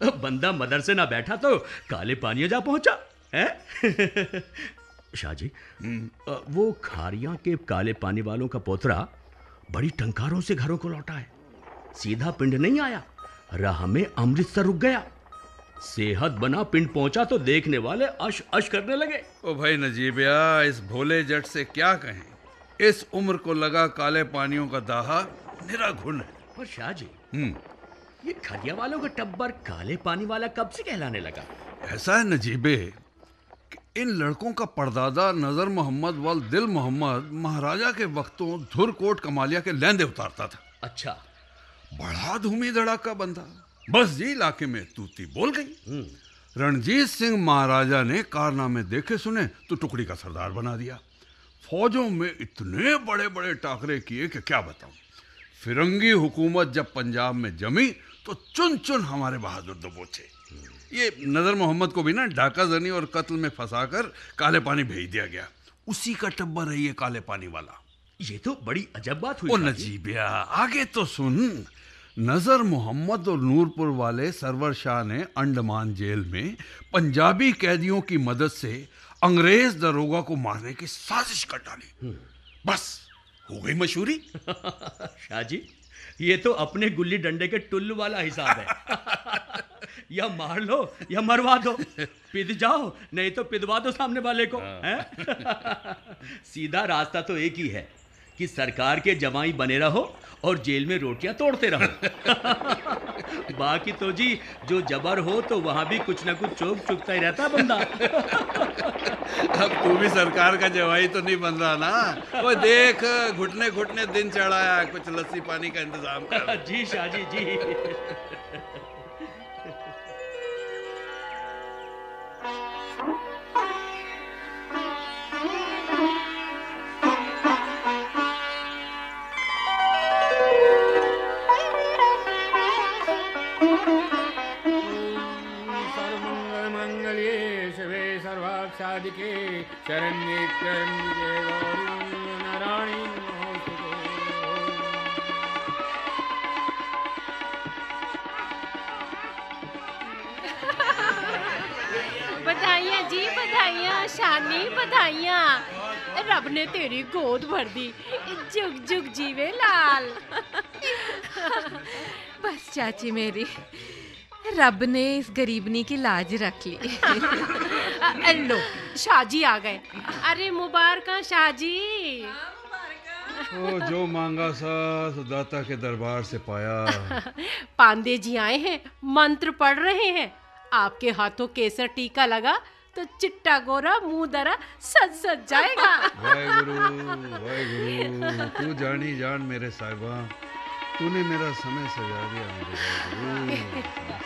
बंदा मदरसे ना बैठा तो काले पानी जा पहुंचा है। शाहजी, वो खारियां के काले पानी वालों का पोतरा बड़ी टंकारों से घरों को लौटा है। सीधा पिंड नहीं आया, राह में अमृतसर रुक गया। सेहत बना पिंड पहुंचा तो देखने वाले अश अश करने लगे। ओ भाई नजीबिया, इस भोले जट से क्या कहें। इस उम्र को लगा काले पानियों का दाहा निरा घुन है। पर शाहजी, ये खरिया वालों का टब्बर काले पानी वाला कब से कहलाने लगा? ऐसा है नजीबे कि इन लड़कों का परदादा नजर मोहम्मद वल दिल मोहम्मद महाराजा के वक्तों धुरकोट कमालिया के लैंदे उतारता था। अच्छा, बड़ा धूमी धड़ाका बंदा। बस जी इलाके में तूती बोल गई। रणजीत सिंह महाराजा ने कारनामे देखे सुने तो टुकड़ी का सरदार बना दिया। फौजों में इतने बड़े बड़े टाकरे किए कि क्या बताऊं। फिरंगी हुकूमत जब पंजाब में जमी तो चुन चुन हमारे बहादुर दबोचे। ये नजर मोहम्मद को भी ना डाका जनी और कत्ल में फंसाकर काले पानी भेज दिया गया। उसी का टब्बर है ये काले पानी वाला। ये तो बड़ी अजब बात हुई। ओ नजीबिया, आगे तो सुन। नजर मोहम्मद और नूरपुर वाले सरवर शाह ने अंडमान जेल में पंजाबी कैदियों की मदद से अंग्रेज दरोगा को मारने की साजिश कर डाली। बस हो गई मशहूरी। शाहजी, ये तो अपने गुल्ली डंडे के टुल्लू वाला हिसाब है। या मार लो या मरवा दो, पिद जाओ नहीं तो पिदवा दो सामने वाले को, हैं? सीधा रास्ता तो एक ही है कि सरकार के जमाई बने रहो और जेल में रोटियां तोड़ते रहो। बाकी तो जी जो जबर हो तो वहां भी कुछ ना कुछ चौक चुकता ही रहता बंदा। अब तू भी सरकार का जवाई तो नहीं बन रहा ना। वो देख घुटने घुटने दिन चढ़ाया, कुछ लस्सी पानी का इंतजाम कर। जी शाहजी जी। साधिके शरण्ये त्र्यंबके गौरी नारायणी नमोस्तुते। बधाइयाँ जी बधाइयाँ, शानी बधाइयाँ। रब ने तेरी गोद भर दी, जुग जुग जीवे लाल। बस चाची मेरी, रब ने इस गरीबनी की लाज रख ली। लो शाहजी आ गए। अरे मुबारक शाहजी। ओ जो मांगा सा दाता के दरबार से पाया। पांडे जी आए हैं, मंत्र पढ़ रहे हैं। आपके हाथों केसर टीका लगा तो चिट्टा गोरा मुंह दरा सज सज जाएगा। वाहेगुरु, तू जानी जान मेरे साहिबा, तूने मेरा समय सजा दिया मेरे वाहेगुरु।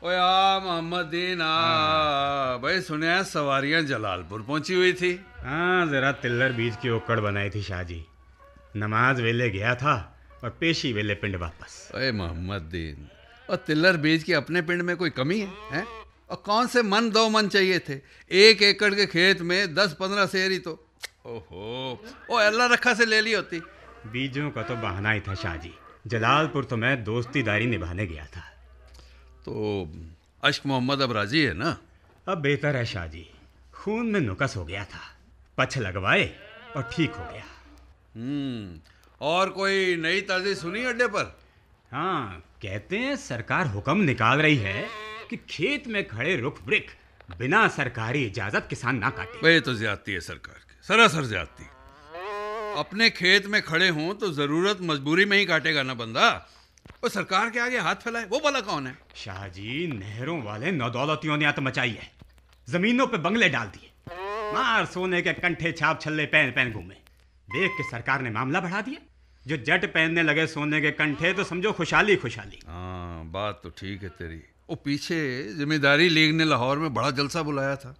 ओए आ मोहम्मद दीन आ भाई, सुने सवारियां जलालपुर पहुंची हुई थी। हाँ, जरा तिल्लर बीज की ओकड़ बनाई थी शाहजी। नमाज वेले गया था और पेशी वेले पिंड वापस। ओए मोहम्मद दीन, और तिल्लर बीज की अपने पिंड में कोई कमी है? और कौन से मन 2 मन चाहिए थे? 1 एकड़ के खेत में 10-15 सेर ही तो। ओहो, ओ अल्लाह रखा से ले ली होती। बीजों का तो बहाना ही था शाहजी। जलालपुर तो मैं दोस्तीदारी निभाने गया था। तो अश्क मोहम्मद अब राजी है ना? अब बेहतर है शाहजी, खून में नुकस हो गया था, पछ लगवाए और ठीक हो गया। और कोई नई ताज़ी सुनी अड्डे पर? हाँ, कहते हैं सरकार हुक्म निकाल रही है कि खेत में खड़े रुख वृक्ष बिना सरकारी इजाजत किसान ना काटे। वही तो ज्यादती है सरकार की, सरासर ज्यादती। अपने खेत में खड़े हों तो जरूरत मजबूरी में ही काटेगा ना बंदा। वो सरकार के आगे हाथ फैलाए वो भला कौन है? शाहजी, नहरों वाले नौदौलतियों ने आत मचाई है, जमीनों पे बंगले डाल दिए, मार सोने के कंठे छाप छल्ले पहन पहन घूमे। देख के सरकार ने मामला बढ़ा दिया। जो जट पहनने लगे सोने के कंठे तो समझो खुशहाली खुशहाली। हाँ, बात तो ठीक है तेरी। वो पीछे जिम्मेदारी लीग ने लाहौर में बड़ा जलसा बुलाया था।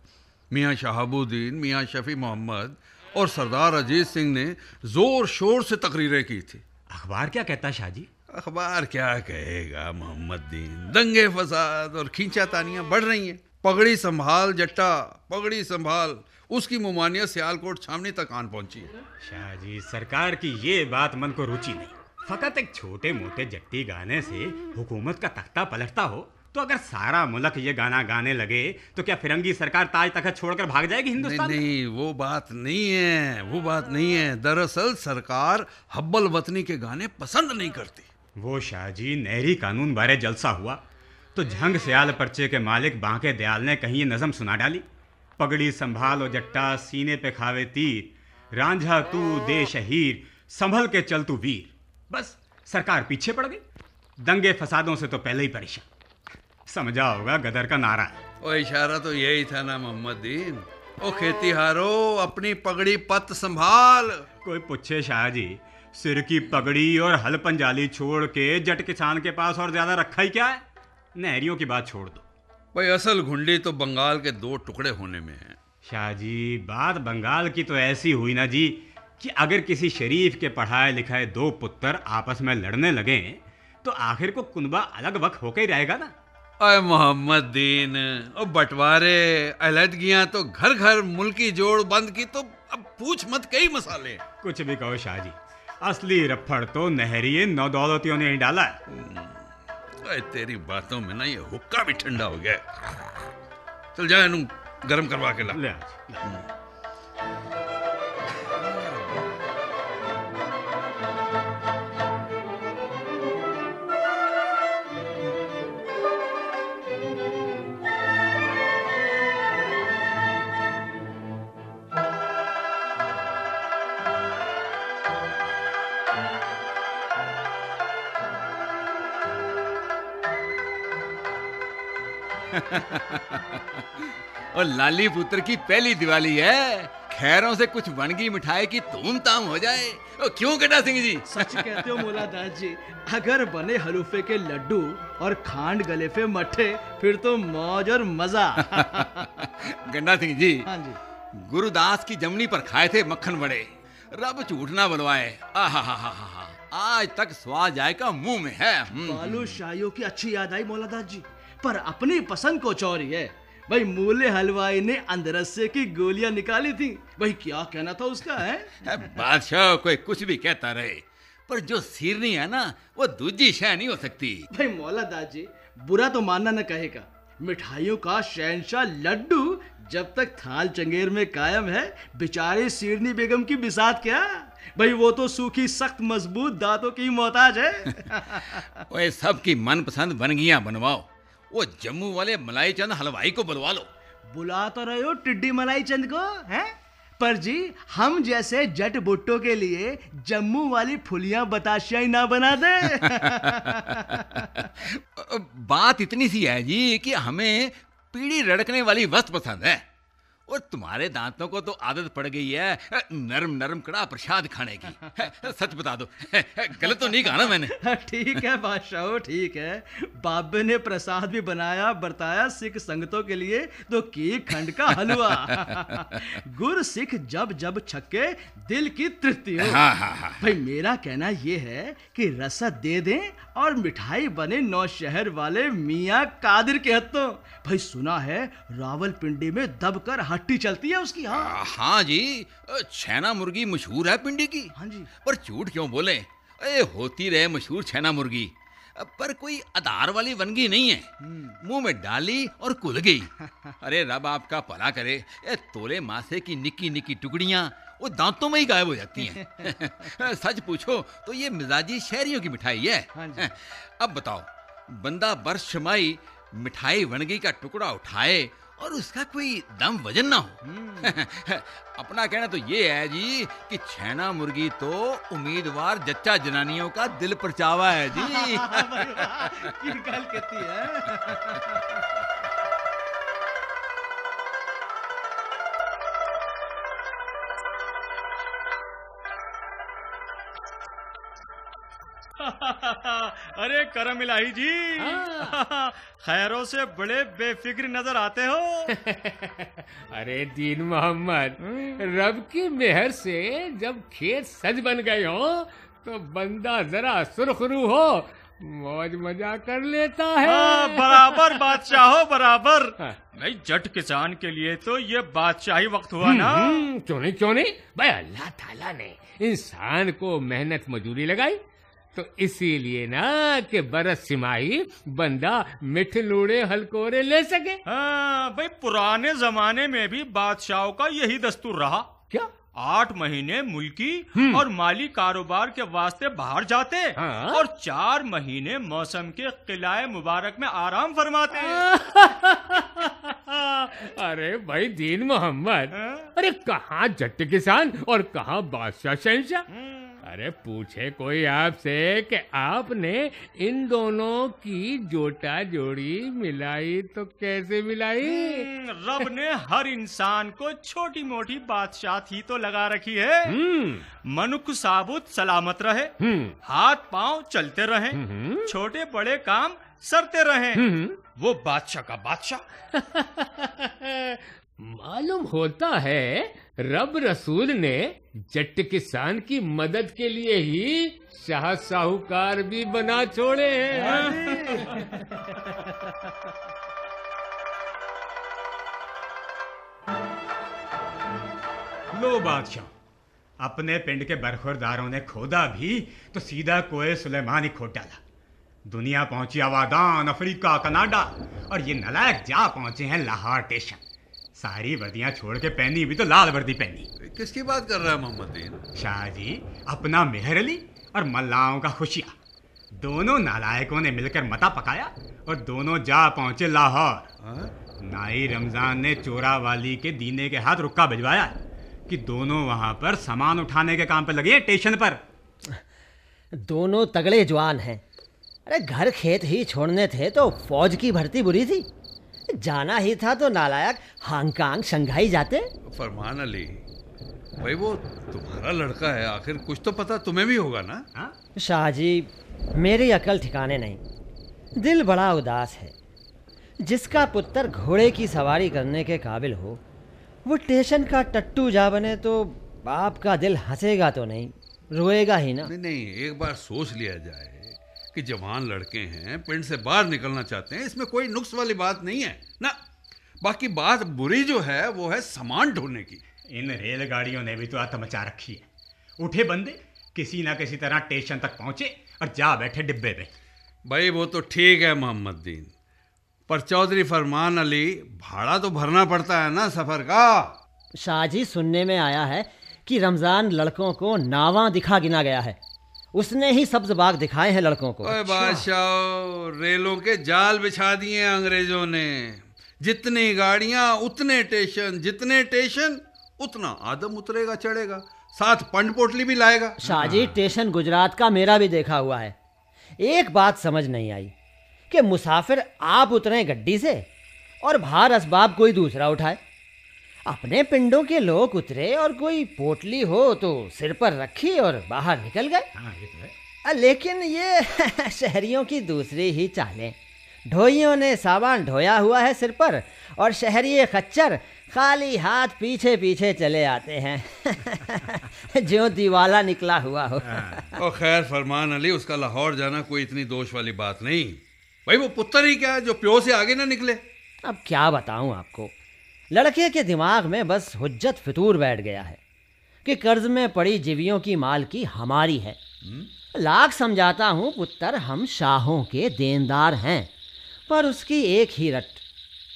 मियाँ शहाबुद्दीन, मियाँ शफी मोहम्मद और सरदार अजीत सिंह ने जोर शोर से तकरीरें की थी। अखबार क्या कहता शाहजी? अखबार क्या कहेगा मोहम्मद दीन, दंगे फसाद और खींचातानियां बढ़ रही हैं। पगड़ी संभाल जट्टा, पगड़ी संभाल, उसकी मुमानियत सियालकोट छावनी तक आन पहुंची है। शाहजी, सरकार की ये बात मन को रुचि नहीं। फकत एक छोटे मोटे जट्टी गाने से हुकूमत का तख्ता पलटता हो तो अगर सारा मुल्क ये गाना गाने लगे तो क्या फिरंगी सरकार ताज तख्त छोड़कर भाग जाएगी हिंदुस्तान? नहीं, वो बात नहीं है, वो बात नहीं है। दरअसल सरकार हब्बल वतनी के गाने पसंद नहीं करती। वो शाहजी, नहरी कानून बारे जलसा हुआ तो झंग सियाल पर्चे के मालिक बांके दयाल ने कहीं ये नज़म सुना डाली। पगड़ी संभालो जट्टा, सीने पे खावे तीर, रांझा तू दे शहीर, संभल के चल तू वीर। बस सरकार पीछे पड़ गई। दंगे फसादों से तो पहले ही परेशान। समझा होगा गदर का नारा। ओ इशारा तो यही था ना मोहम्मद दीन। ओ खेती हारो, अपनी पगड़ी पत संभाल। कोई पूछे शाहजी, सिर की पगड़ी और हल पंजाली छोड़ के जट किसान के पास और ज्यादा रखा ही क्या है? नहरियों की बात छोड़ दो भाई, असल घुंडी तो बंगाल के 2 टुकड़े होने में है। शाहजी, बात बंगाल की तो ऐसी हुई ना जी कि अगर किसी शरीफ के पढ़ाए लिखाए 2 पुत्र आपस में लड़ने लगे तो आखिर को कुनबा अलग वक्त होकर ही रहेगा ना। अरे मोहम्मद दीन, और बंटवारे अलहदगियां तो घर घर मुल्की जोड़ बंद की तो अब पूछ मत कई मसाले। कुछ भी कहो शाहजी, असली रफड़ तो नहरिए नौ दौलतियों ने ही डाला है। अरे तेरी बातों में ना ये हुक्का भी ठंडा हो गया। चल जा इन्हू गर्म करवा के ला। ले और लाली पुत्र की पहली दिवाली है, खैरों से कुछ बनगी मिठाई की धूमधाम हो जाए। ओ क्यों गड्ढा सिंह जी? सच कहते हो मोलादास जी, अगर बने हलूफे के लड्डू और खांड गलेफे मट्ठे फिर तो मौज और मजा। गड्ढा सिंह जी, हाँ जी, गुरुदास की जमनी पर खाए थे मक्खन बड़े, रब झूठ ना बुलवाए। आहा, आज तक स्वाद जायका मुंह में है। बालूशाहियों की अच्छी याद आई मोलादास जी, पर अपनी पसंद को चौरी है। भाई मूले हलवाई ने अंदरसे की गोलियां निकाली थी, भाई क्या कहना था उसका है? बादशाह कोई कुछ भी कहता रहे, पर जो सीरनी है ना वो दूजी शह नहीं हो सकती। भाई मोलादास जी, बुरा तो मानना न कहेगा, मिठाइयों का शहंशाह लड्डू जब तक थाल चंगेर में कायम है, बेचारे सीरनी बेगम की बिसात क्या? भाई वो तो सूखी सख्त मजबूत दांतों की मोहताज है। ओए सबकी मनपसंद बनगियां बनवाओ, वो जम्मू वाले मलाई चंद हलवाई को बुलवा लो। बुला तो रहे हो टिड्डी मलाई चंद को, हैं? पर जी हम जैसे जट बुट्टो के लिए जम्मू वाली फुलियां बताशियां ना बना दे। बात इतनी सी है जी कि हमें पीढ़ी रड़कने वाली वस्तु पसंद है, और तुम्हारे दांतों को तो आदत पड़ गई है नरम नरम कड़ा प्रसाद खाने की। सच बता दो, गलत तो नहीं कहा ना मैंने? ठीक है बादशाह, ठीक है। बाबे ने प्रसाद भी बनाया बरताया सिख संगतों के लिए, तो की खंड का हलवा। गुर सिख जब जब छक्के दिल की तृप्ति हो। हाँ। भाई मेरा कहना ये है कि रसद दे दें और मिठाई बने नौशहर वाले मियाँ कादिर के हत्थों। भाई सुना है रावलपिंडी में दबकर हट्टी चलती है उसकी। हाँ जी, छैना मुर्गी मशहूर है पिंडी की। हाँ जी, पर झूठ क्यों बोले, होती रहे मशहूर छैना मुर्गी, पर कोई आधार वाली बनगी नहीं है। मुंह में डाली और कुल गई। अरे रब आपका भला करे, तोले मासे की निक्की निक्की टुकड़ियां वो दांतों में ही गायब हो जाती हैं। सच पूछो तो ये मिजाजी शहरियों की मिठाई है। अब बताओ, बंदा बरस शमाई मिठाई वनगी का टुकड़ा उठाए और उसका कोई दम वजन ना हो। अपना कहना तो ये है जी कि छैना मुर्गी तो उम्मीदवार जच्चा जनानियों का दिल परचावा है जी। की गल कहती है। अरे करम इलाही जी, खैरों से बड़े बेफिक्र नजर आते हो। अरे दीन मोहम्मद, रब की मेहर से जब खेत सज बन गए हो तो बंदा जरा सुरखरू हो मौज मजा कर लेता है। बराबर बादशाह हो, बराबर। नहीं, जट किसान के लिए तो ये बादशाही वक्त हुआ ना। क्यों नहीं भाई, अल्लाह ताला ने इंसान को मेहनत मजूरी लगाई, तो इसीलिए ना कि बरस सिमाही बंदा मिठ लूड़े हलकोरे ले सके। हाँ भाई, पुराने जमाने में भी बादशाहों का यही दस्तूर रहा। क्या 8 महीने मुल्की और माली कारोबार के वास्ते बाहर जाते और 4 महीने मौसम के किलाए मुबारक में आराम फरमाते। अरे भाई दीन मोहम्मद, अरे कहाँ जट किसान और कहाँ बादशाह शहंशाह। अरे पूछे कोई आपसे कि आपने इन दोनों की जोटा जोड़ी मिलाई तो कैसे मिलाई? रब ने हर इंसान को छोटी मोटी बादशाह ही तो लगा रखी है। मनुष्य साबुत सलामत रहे, हाथ पांव चलते रहे, छोटे बड़े काम सरते रहे, वो बादशाह का बादशाह। मालूम होता है रब रसूल ने जट किसान की मदद के लिए ही शाह साहूकार भी बना छोड़े हैं। लो बादशाह, अपने पिंड के बरखुरदारों ने खोदा भी तो सीधा कोए सुलेमान ही खोद डाला। दुनिया पहुंची आवादान, अफ्रीका, कनाडा, और ये नलायक जा पहुंचे हैं लाहौर स्टेशन। सारी वर्दियां छोड़ के पहनी भी तो लाल वर्दी पहनी। किसकी बात कर रहा है मोहम्मदीन? शाह जी, अपना मेहर अली और मल्लाओं का खुशिया। दोनों नालायकों ने मिलकर मता पकाया और दोनों जा पहुंचे लाहौर। नाई रमजान ने चोरावाली के दीने के हाथ रुक्का भिजवाया कि दोनों वहां पर सामान उठाने के काम पर लगे हैं स्टेशन पर। दोनों तगड़े जवान हैं। अरे घर खेत ही छोड़ने थे तो फौज की भर्ती बुरी थी। जाना ही था तो नालायक हांगकांग शंघाई जाते। फरमान अली भाई, वो तुम्हारा लड़का है, आखिर कुछ तो पता तुम्हें भी होगा ना? शाह जी, मेरी अकल ठिकाने नहीं, दिल बड़ा उदास है। जिसका पुत्र घोड़े की सवारी करने के काबिल हो वो स्टेशन का टट्टू जा बने तो बाप का दिल हंसेगा तो नहीं, रोएगा ही ना। नहीं, एक बार सोच लिया जाए कि जवान लड़के हैं, पिंड से बाहर निकलना चाहते हैं, इसमें कोई नुक्स वाली बात नहीं है ना। बाकी बात बुरी जो है वो है सामान ढूंढने की। इन रेलगाड़ियों ने भी तो आत्म मचा रखी है। उठे बंदे किसी ना किसी तरह स्टेशन तक पहुंचे और जा बैठे डिब्बे पे। भाई वो तो ठीक है मोहम्मदीन, पर चौधरी फरमान अली, भाड़ा तो भरना पड़ता है ना सफर का। शाह जी, सुनने में आया है कि रमजान लड़कों को नावा दिखा गिना गया है। उसने ही सब्ज बाग दिखाए हैं लड़कों को। ओए बादशाह, रेलों के जाल बिछा दिए अंग्रेजों ने। जितनी गाड़ियां उतने स्टेशन, जितने स्टेशन उतना आदम उतरेगा चढ़ेगा, साथ पंड पोटली भी लाएगा। शाह जी, स्टेशन गुजरात का मेरा भी देखा हुआ है। एक बात समझ नहीं आई कि मुसाफिर आप उतरे गड्डी से और भार असबाब कोई दूसरा उठाए। अपने पिंडों के लोग उतरे और कोई पोटली हो तो सिर पर रखी और बाहर निकल गए। लेकिन ये शहरियों की दूसरी ही चालें। ढोइयों ने सामान ढोया हुआ है सिर पर और शहरी खच्चर खाली हाथ पीछे पीछे चले आते हैं जो दीवाला निकला हुआ हो। और खैर फरमान अली, उसका लाहौर जाना कोई इतनी दोष वाली बात नहीं। भाई वो पुत्र ही क्या है जो प्यो से आगे ना निकले। अब क्या बताऊं आपको, लड़के के दिमाग में बस हुज्जत फितूर बैठ गया है कि कर्ज में पड़ी जीवियों की मालकी हमारी है। लाख समझाता हूं पुत्र, हम शाहों के देनदार हैं, पर उसकी एक ही रट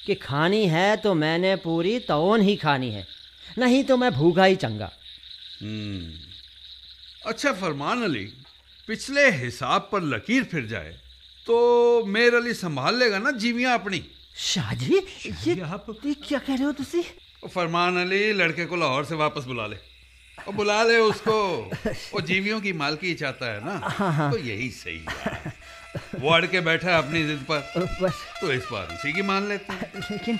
कि खानी है तो मैंने पूरी तौन ही खानी है, नहीं तो मैं भूखा ही चंगा। अच्छा फरमान अली, पिछले हिसाब पर लकीर फिर जाए तो मेर अली संभाल लेगा ना जीवियां अपनी। शाह जी, ये क्या कह रहे हो तुसी? फरमान अली, लड़के को लाहौर से वापस बुला ले और बुला ले उसको। वो जीवियों की मालकी चाहता है ना। हाँ। तो यही सही है। वो अड़ के बैठा है अपनी जिद पर, तो इस बार उसी की मान लेते हैं। लेकिन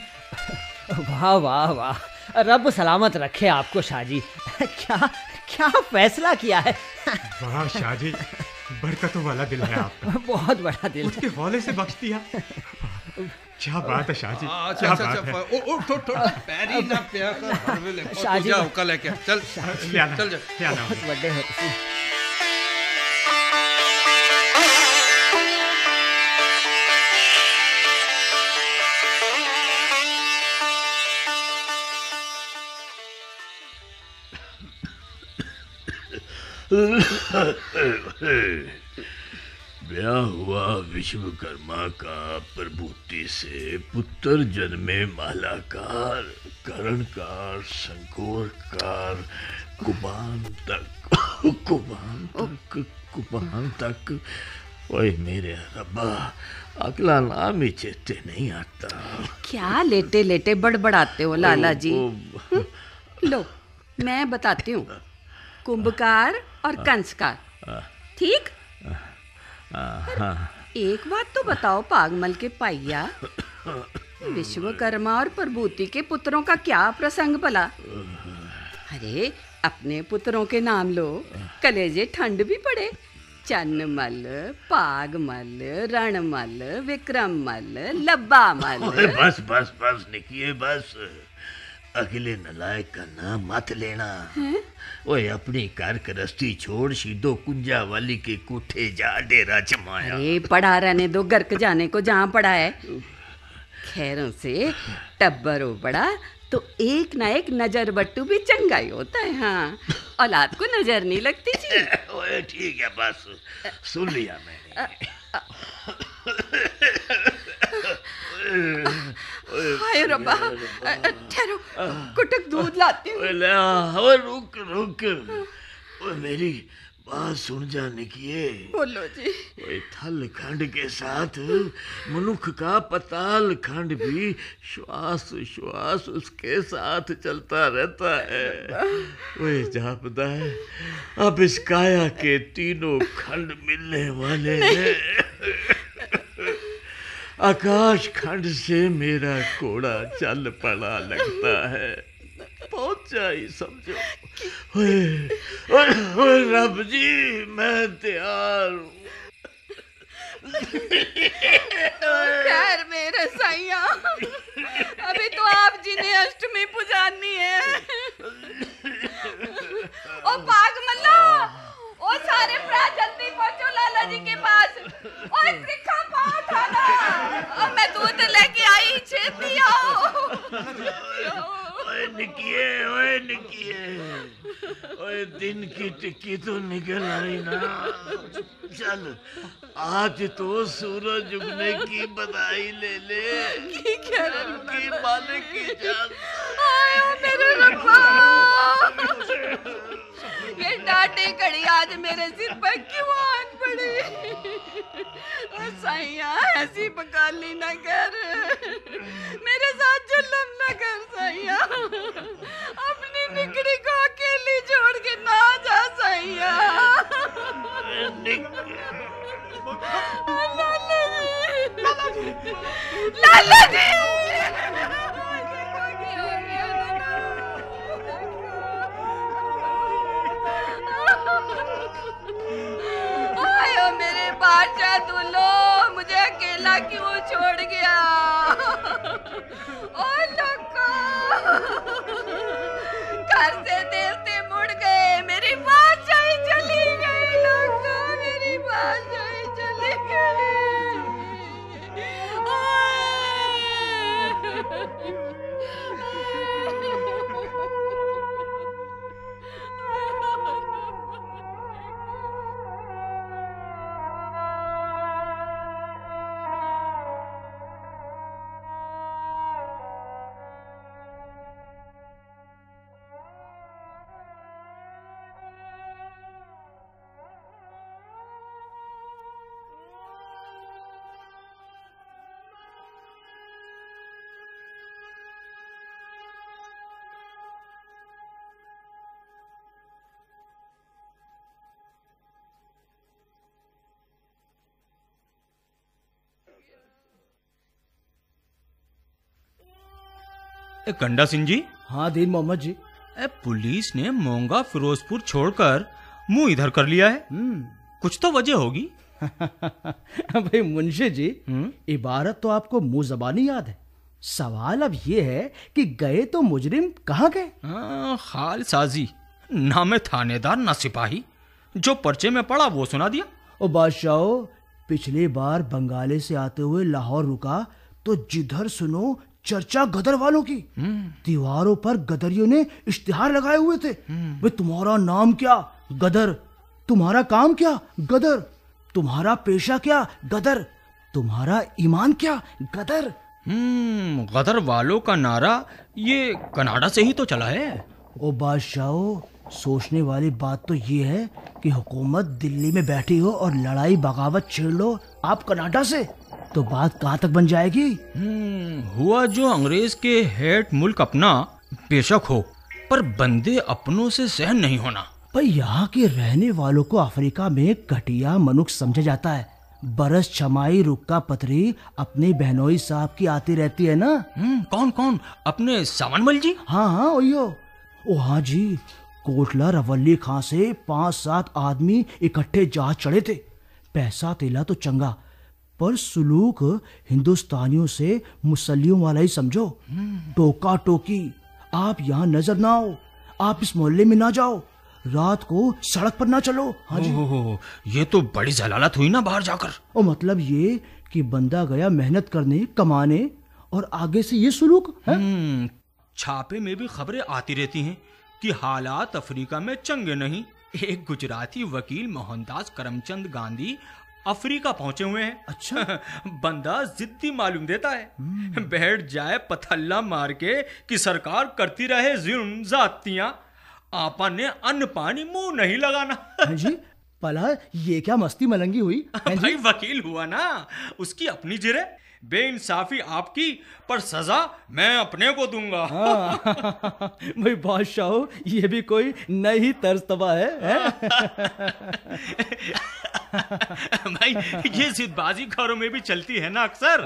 वाह वाह वाह, रब सलामत रखे आपको शाह जी। क्या क्या फैसला किया है। वाह शाह जी, बरकतों वाला दिल है आपका। बहुत बड़ा दिल। उसके हौले से बख्श दिया। क्या बात है शाह जी। अच्छा अच्छा अच्छा, पैरी ना प्या कर शाह जी। जाओ कल लेके चल चल जा। बहुत बड़े हो तुम। ब्याह हुआ विश्वकर्मा का प्रभूति से, पुत्र जन्मे मालाकार, करणकार, संकोरकार, कुबान तक। ओए मेरे रब्बा, अगला नाम ही चेते नहीं आता। क्या लेटे लेटे बड़बड़ाते हो लाला जी। लो मैं बताती हूँ, कुंभकार और कंसकार, ठीक? एक बात तो बताओ पागमल के पाइया, विश्वकर्मा और प्रभूति के पुत्रों का क्या प्रसंग भला? अरे अपने पुत्रों के नाम लो, कलेजे ठंड भी पड़े। चन्नमल, पागमल, रणमल, विक्रममल, लब्बामल। बस बस बस निकिए बस। अगले नलायक का नाम मत लेना। ओए अपनी कारकरस्ती छोड़ सीधो कुंजा वाली के कोठे जा डेरा जमाया। अरे पढ़ा रहने दो, गर्क जाने को जहाँ पढ़ा है। खैरों से टब्बर हो बड़ा तो एक ना एक नजर बट्टू भी चंगा ही होता है। हाँ, औलाद को नजर नहीं लगती जी। ओए ठीक है, बस सुन लिया मैंने। हाय रब्बा, ठहरो, कुटक दूध लाती हूँ। रुक रुक, मेरी बात सुन जा निकिये। बोलो जी। थल खंड के साथ मनुष्य का पताल खंड भी श्वास श्वास उसके साथ चलता रहता है। वही जापदा है अब इस काया के तीनों खंड मिलने वाले हैं। आकाश खंड से मेरा घोड़ा चल पड़ा लगता है, पहुंचा ही समझो। ओए रब जी, मैं तैयार हूँ। खैर मेरे सैया, अभी तो आप जी ने अष्टमी पुजानी है। ओ पाग मल्ला, ओ सारे प्राण जल्दी पहुंचो लाला जी के पास। ओए त्रिखा पाठ आना, और मैं दूध लेके आई, छेती आओ। ओए निकिये, ओए दिन की टिक्की तो निकल आई ना। चल आज तो सूरज उगने की बधाई ले ले। की मालिक की जान। मेरे रब्बा, ये डांटे कड़ी आज मेरे सिर पर क्यों आन पड़ी। सैया ऐसी बकाली न कर, मेरे साथ जुल्म न कर सैया। अपनी निकड़ी को अकेली छोड़ के ना जा सैया। लाला जी, आयो मेरे बादशाह दूल्हो, मुझे अकेला क्यों छोड़ गया। ओ लोका, घर से देवते मुड़ गए, मेरी बादशाही चली गई। लोका, मेरी बादशाही चली गई। गंडा सिंह जी। हाँ दीन मोहम्मद जी। पुलिस ने मोंगा फिरोजपुर छोड़कर मुंह इधर कर लिया है। कुछ तो वजह होगी। भाई मुंशी जी, इबारत तो आपको मुंह जबानी याद है। सवाल अब ये है कि गए तो मुजरिम कहाँ गए? हाल साजी, ना मैं थानेदार ना सिपाही, जो पर्चे में पड़ा वो सुना दिया। ओ बादशाह, पिछली बार बंगाले से आते हुए लाहौर रुका तो जिधर सुनो चर्चा गदर वालों की। दीवारों पर गदरियों ने इश्तिहार लगाए हुए थे। वे तुम्हारा नाम क्या? गदर। तुम्हारा काम क्या? गदर। तुम्हारा पेशा क्या? गदर। तुम्हारा ईमान क्या? गदर। गदर वालों का नारा ये कनाडा से ही तो चला है। ओ बादशाह, सोचने वाली बात तो ये है कि हुकूमत दिल्ली में बैठी हो और लड़ाई बगावत छेड़ लो आप कनाडा से, तो बात कहाँ तक बन जाएगी? हुआ जो अंग्रेज के हेड मुल्क अपना बेशक हो, पर बंदे अपनों से सहन नहीं होना। पर यहाँ के रहने वालों को अफ्रीका में घटिया मनुष्य समझा जाता है। बरस छमाई रुक्का पतरी अपनी बहनोई साहब की आती रहती है ना। कौन कौन? अपने सावनमल जी? हाँ हाँ ओयो। ओ हाँ जी, कोटला रवल्ली खां से 5-7 आदमी इकट्ठे जहाज चढ़े थे। पैसा तेला तो चंगा, पर सुलूक हिंदुस्तानियों से मुसल्लियों वाला ही समझो। टोका टोकी। आप यहाँ नजर ना आओ, आप इस मोहल्ले में ना जाओ, रात को सड़क पर ना चलो। हाँ जी। ये तो बड़ी जलालत हुई ना बाहर जाकर। और मतलब ये कि बंदा गया मेहनत करने कमाने और आगे से ये सुलूक है। छापे में भी खबरें आती रहती हैं कि हालात अफ्रीका में चंगे नहीं। एक गुजराती वकील मोहनदास करमचंद गांधी अफ्रीका पहुंचे हुए हैं। अच्छा। बंदा जिद्दी मालूम देता है, बैठ जाए पथल्ला मार के कि सरकार करती रहे जुल्म जातियां, आपा ने अन्न पानी मुंह नहीं लगाना। जी पला ये क्या मस्ती मलंगी हुई? भाई वकील हुआ ना, उसकी अपनी जिरे। बेइंसाफी आपकी, पर सजा मैं अपने को दूंगा। भाई बादशाह हो, ये भी कोई नई तर्ज तबा है? भाई ये जिदबाजी घरों में भी चलती है ना अक्सर।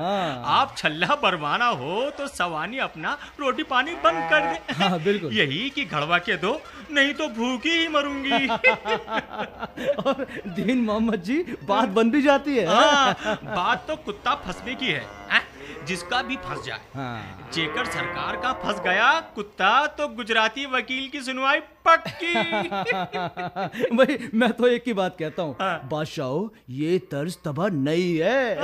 आप छल्ला बरवाना हो तो सवानी अपना रोटी पानी बंद कर दे। हाँ, बिल्कुल। यही कि घड़वा के दो, नहीं तो भूखी ही मरूंगी। और दीन मोहम्मद जी बात बन भी जाती है। बात तो कुत्ता फंसने की है, जिसका भी फंस जाए। जेकर सरकार का फंस गया कुत्ता तो गुजराती वकील की सुनवाई पक्की। भाई मैं तो एक ही बात कहता हूँ, बादशाह ये तर्ज तबा नहीं है।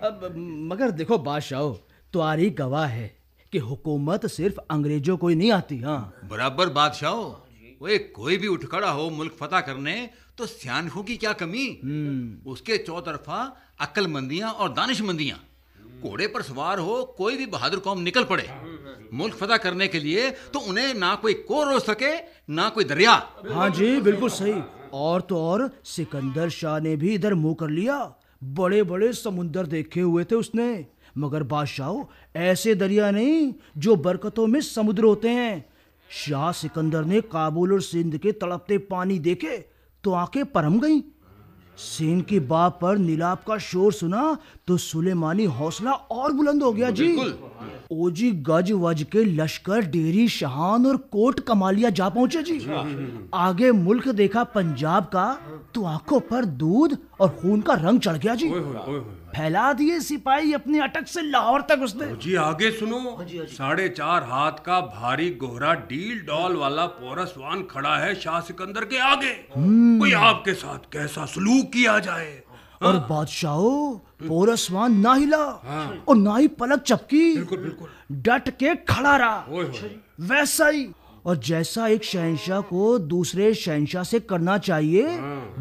अब मगर देखो बादशाह, तुम्हारी गवाह है कि हुकूमत सिर्फ अंग्रेजों को ही नहीं आती। हाँ बराबर बादशाह, वो कोई भी उठ खड़ा हो मुल्क फतह करने तो सियानखों की क्या कमी। उसके चौतरफा अक्लमंदियां और दानिशमंदियां। घोड़े पर सवार हो कोई भी बहादुर कौम निकल पड़े मुल्क फतह करने के लिए, तो उन्हें ना कोई को रोक सके ना कोई दरिया। हाँ जी बिल्कुल सही। और तो और सिकंदर शाह ने भी इधर मुंह कर लिया। बड़े बड़े समुंदर देखे हुए थे उसने, मगर बादशाह ऐसे दरिया नहीं जो बरकतों में समुद्र होते हैं। शाह सिकंदर ने काबुल और सिंध के तड़पते पानी देखे तो आंखें परम गईं। सेन के बाप पर नीलाप का शोर सुना तो सुलेमानी हौसला और बुलंद हो गया जी। ओजी गज वज के लश्कर डेरी शहान और कोट कमालिया जा पहुंचे जी। आगे मुल्क देखा पंजाब का तो आंखों पर दूध और खून का रंग चढ़ गया जी। फैला दिए सिपाही अपने अटक से लाहौर तक उसने। जी आगे सुनो। 4.5 हाथ का भारी गोहरा डील डॉल वाला पोरसवान खड़ा है शाह सिकंदर के आगे। कोई आपके साथ कैसा सलूक किया जाए। और बादशाहो पोरसवान ना हिला और ना ही पलक चपकी। डट के खड़ा रहा वैसा ही, और जैसा एक शहंशाह को दूसरे शहंशाह से करना चाहिए।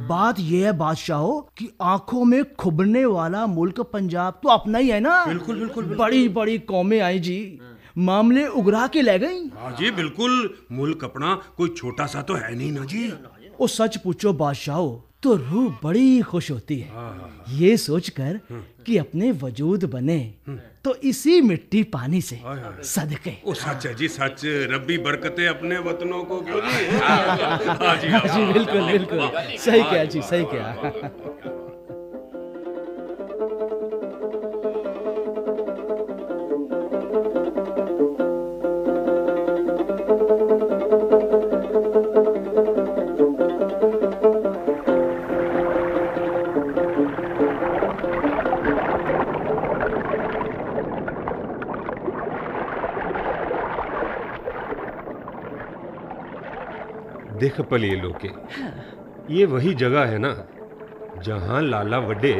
बात यह है बादशाहो कि आंखों में खुबने वाला मुल्क पंजाब तो अपना ही है ना। बिल्कुल। बड़ी बड़ी कौमें आई जी, मामले उगरा के ले गई। हाँ जी बिल्कुल, मुल्क अपना कोई छोटा सा तो है नहीं ना जी। ओ सच पूछो बादशाहो तो रूह बड़ी खुश होती है ये सोचकर कि अपने वजूद बने तो इसी मिट्टी पानी से सदके। ओ सच है जी सच, रब्बी बरकतें अपने वतनों को क्यों नहीं। जी बिल्कुल सही क्या जी, सही क्या। देख पलिए लोके, ये वही जगह है ना जहाँ लाला वड्डे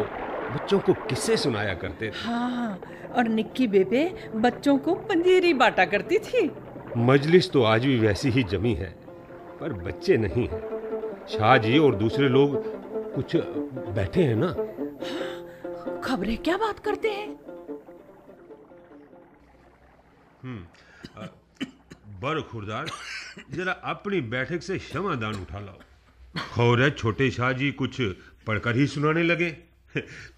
बच्चों को किस्से सुनाया करते थे। हाँ, और निक्की बेबे बच्चों को पंजीरी बांटा करती थी। मजलिस तो आज भी वैसी ही जमी है, पर बच्चे नहीं हैं। शाह जी और दूसरे लोग कुछ बैठे हैं ना। खबरें क्या बात करते हैं? बर खुरदार, जरा अपनी बैठक से क्षमादान उठा लाओ। खौर है छोटे शाह जी कुछ पढ़कर ही सुनाने लगे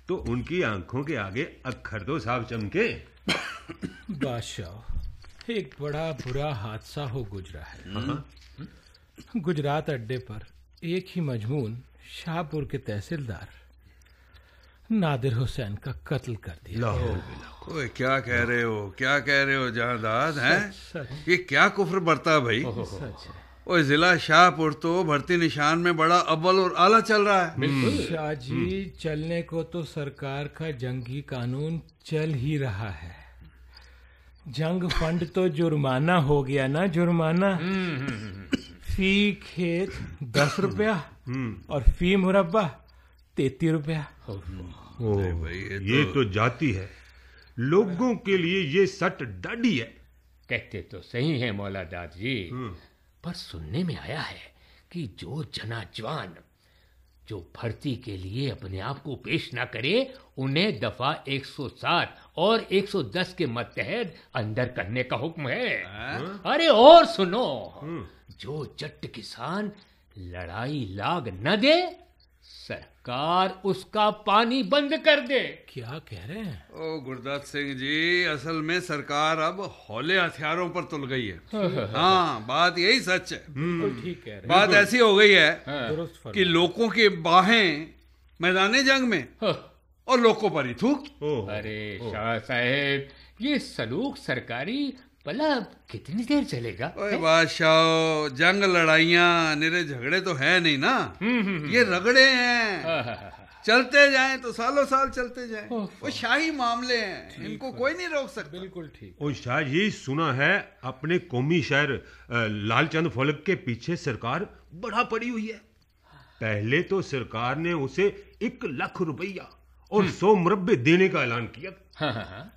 तो उनकी आंखों के आगे अक्खर तो साफ चमके। बादशाह, एक बड़ा बुरा हादसा हो गुजरा है। गुजरात अड्डे पर एक ही मजमून शाहपुर के तहसीलदार नादिर हुसैन का कत्ल कर दिया। ओए क्या कह रहे हो जहांदाद हैं? ये क्या कुफ्र बरता भाई। ओए जिला शाहपुर तो भर्ती निशान में बड़ा अव्वल और आला चल रहा है। शाह जी, चलने को तो सरकार का जंगी कानून चल ही रहा है। जंग फंड तो जुर्माना हो गया ना, जुर्माना। फी खेत 10 रुपया और फी मुरब्बा 33 रुपया। ये तो जाती है। लोगों के लिए ये सट डाढ़ी है। कहते तो सही है मौलादाद जी, पर सुनने में आया है कि जो जना जवान जो भर्ती के लिए अपने आप को पेश ना करे, उन्हें दफा 107 और 110 के मतहत अंदर करने का हुक्म है। अरे और सुनो, जो जट किसान लड़ाई लाग न दे, सरकार उसका पानी बंद कर दे। क्या कह रहे हैं? ओ गुरदत्त सिंह जी, असल में सरकार अब हौले हथियारों पर तुल गई है। हाँ, बात यही सच है। ठीक कह रहे हैं। बात ऐसी हो गई है कि कि लोगों की बाहें मैदाने जंग में और लोगों पर ही थूक। अरे शाह साहेब, ये सलूक सरकारी भला कितनी देर चलेगा? ओए बादशाह, जंग लड़ाइयाँ निरे झगड़े तो है नहीं ना, ये रगड़े हैं। चलते जाएं तो सालों साल चलते जाएं। वो शाही मामले हैं, इनको कोई नहीं रोक सकता। बिल्कुल ठीक। और शाह जी, सुना है अपने कौमी शहर लालचंद फलक के पीछे सरकार बढ़ा पड़ी हुई है। पहले तो सरकार ने उसे 1 लाख रुपया और 100 मुरब्बे देने का ऐलान किया।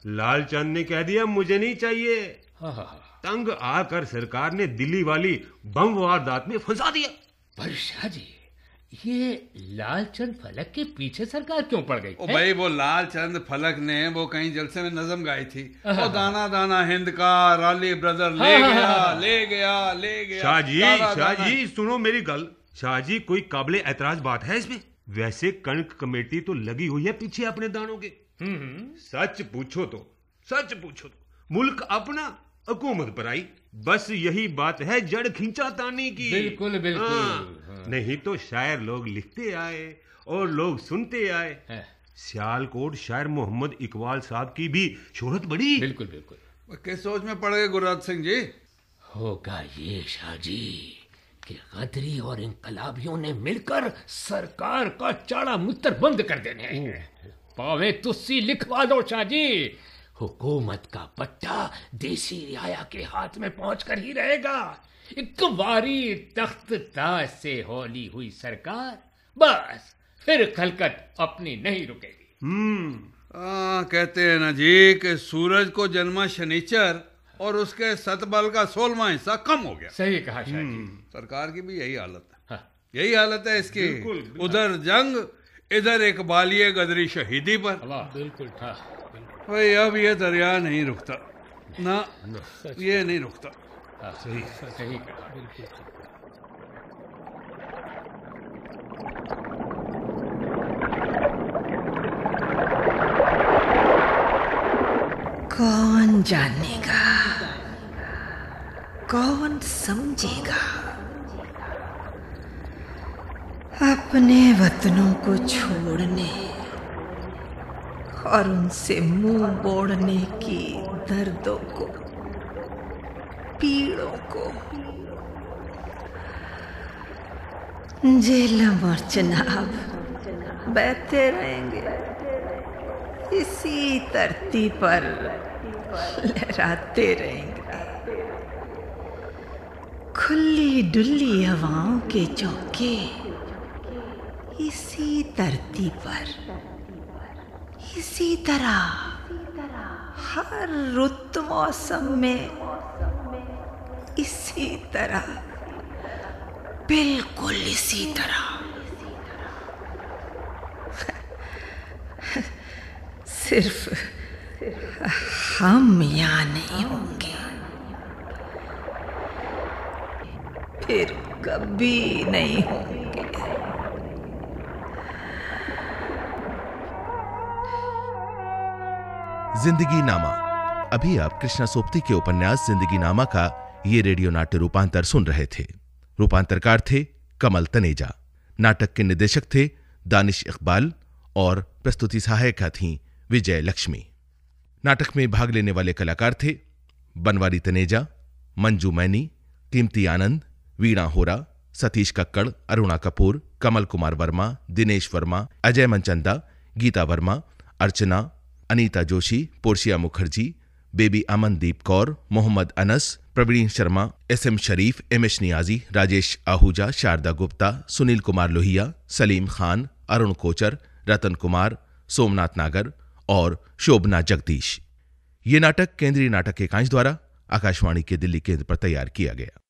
लालचंद ने कह दिया मुझे नहीं चाहिए। तंग आकर सरकार ने दिल्ली वाली बम वारदात में फंसा दिया। पर शाह जी, ये लालचंद फलक के पीछे सरकार क्यों पड़ गई? ओ भाई, वो लालचंद फलक ने वो कहीं जलसे में नज़म गाई थी, वो दाना दाना हिंद का राली ब्रदर ले गया ले गया ले गया। शाह जी सुनो मेरी गल। शाह जी, कोई काबिले एतराज बात है इसमें? वैसे कणक कमेटी तो लगी हुई है पीछे अपने दानों के। सच पूछो तो मुल्क अपना, हुकूमत पर आई, बस यही बात है जड़ खींचा तानी की। बिल्कुल बिल्कुल। नहीं तो शायर लोग लिखते आए और लोग सुनते आए। सियालकोट शायर मोहम्मद इकबाल साहब की भी शोहरत बढ़ी। बिल्कुल बिल्कुल। किस सोच में पड़ गए गुरदत्त सिंह जी? होगा ये शाह जी कि गदरी और इनकलाबियों ने मिलकर सरकार का चाड़ा मुत्तर बंद कर देने। पावे तुस्सी लिखवा दो शाह जी, हुकूमत का पट्टा देसी रियाया के हाथ में पहुंचकर ही रहेगा। एक बारी तख्त ताज से हौली हुई सरकार, बस फिर खलकत अपनी नहीं रुकेगी। कहते हैं ना जी कि सूरज को जन्मा शनिचर और उसके सतबल का 16वां हिस्सा कम हो गया। सही कहा शाह जी। सरकार की भी यही हालत है। यही हालत है इसकी। उधर जंग, इधर इकबालिये गदरी शहीदी पर। बिल्कुल था। भाई अब ये दरिया नहीं रुकता ना, ये नहीं रुकता। सही कहा। बिल्कुल। कौन जानेगा, कौन समझेगा, अपने वतनों को छोड़ने और उनसे मुंह मोड़ने की दर्दों को, पीड़ों को। झेलम और चिनाब बहते रहेंगे, इसी धरती पर लहराते रहेंगे। खुली डुल्ली हवाओं के झोंके इसी धरती पर इसी तरह हर रुत मौसम में इसी तरह, बिल्कुल इसी तरह। सिर्फ हम यहाँ नहीं होंगे, फिर कभी नहीं होंगे। जिंदगी नामा। अभी आप कृष्णा सोपती के उपन्यास जिंदगी नामा का ये रेडियो नाट्य रूपांतर सुन रहे थे। रूपांतरकार थे कमल तनेजा। नाटक के निदेशक थे दानिश इकबाल और प्रस्तुति सहायिका थीं विजय लक्ष्मी। नाटक में भाग लेने वाले कलाकार थे बनवारी तनेजा, मंजू मैनी, कीमती Anand, Veena Hora, Satish Kakkar, Aruna Kapoor, Kamal Kumar Verma, Dinesh Verma, Ajay Manchanda, Geeta Verma, Archana, Anita Joshi, Portia Mukherjee, baby Amandeep Kaur, Mohammad Anas, Praveen Sharma, SM Sharif, MS Niazi, Rajesh Ahuja, Sharda Gupta, Sunil Kumar Lohia, Salim Khan, Arun Kochar, Ratan Kumar, Somnath Nagar और शोभना जगदीश। ये नाटक केंद्रीय नाटक एकांश द्वारा आकाशवाणी के दिल्ली केंद्र पर तैयार किया गया।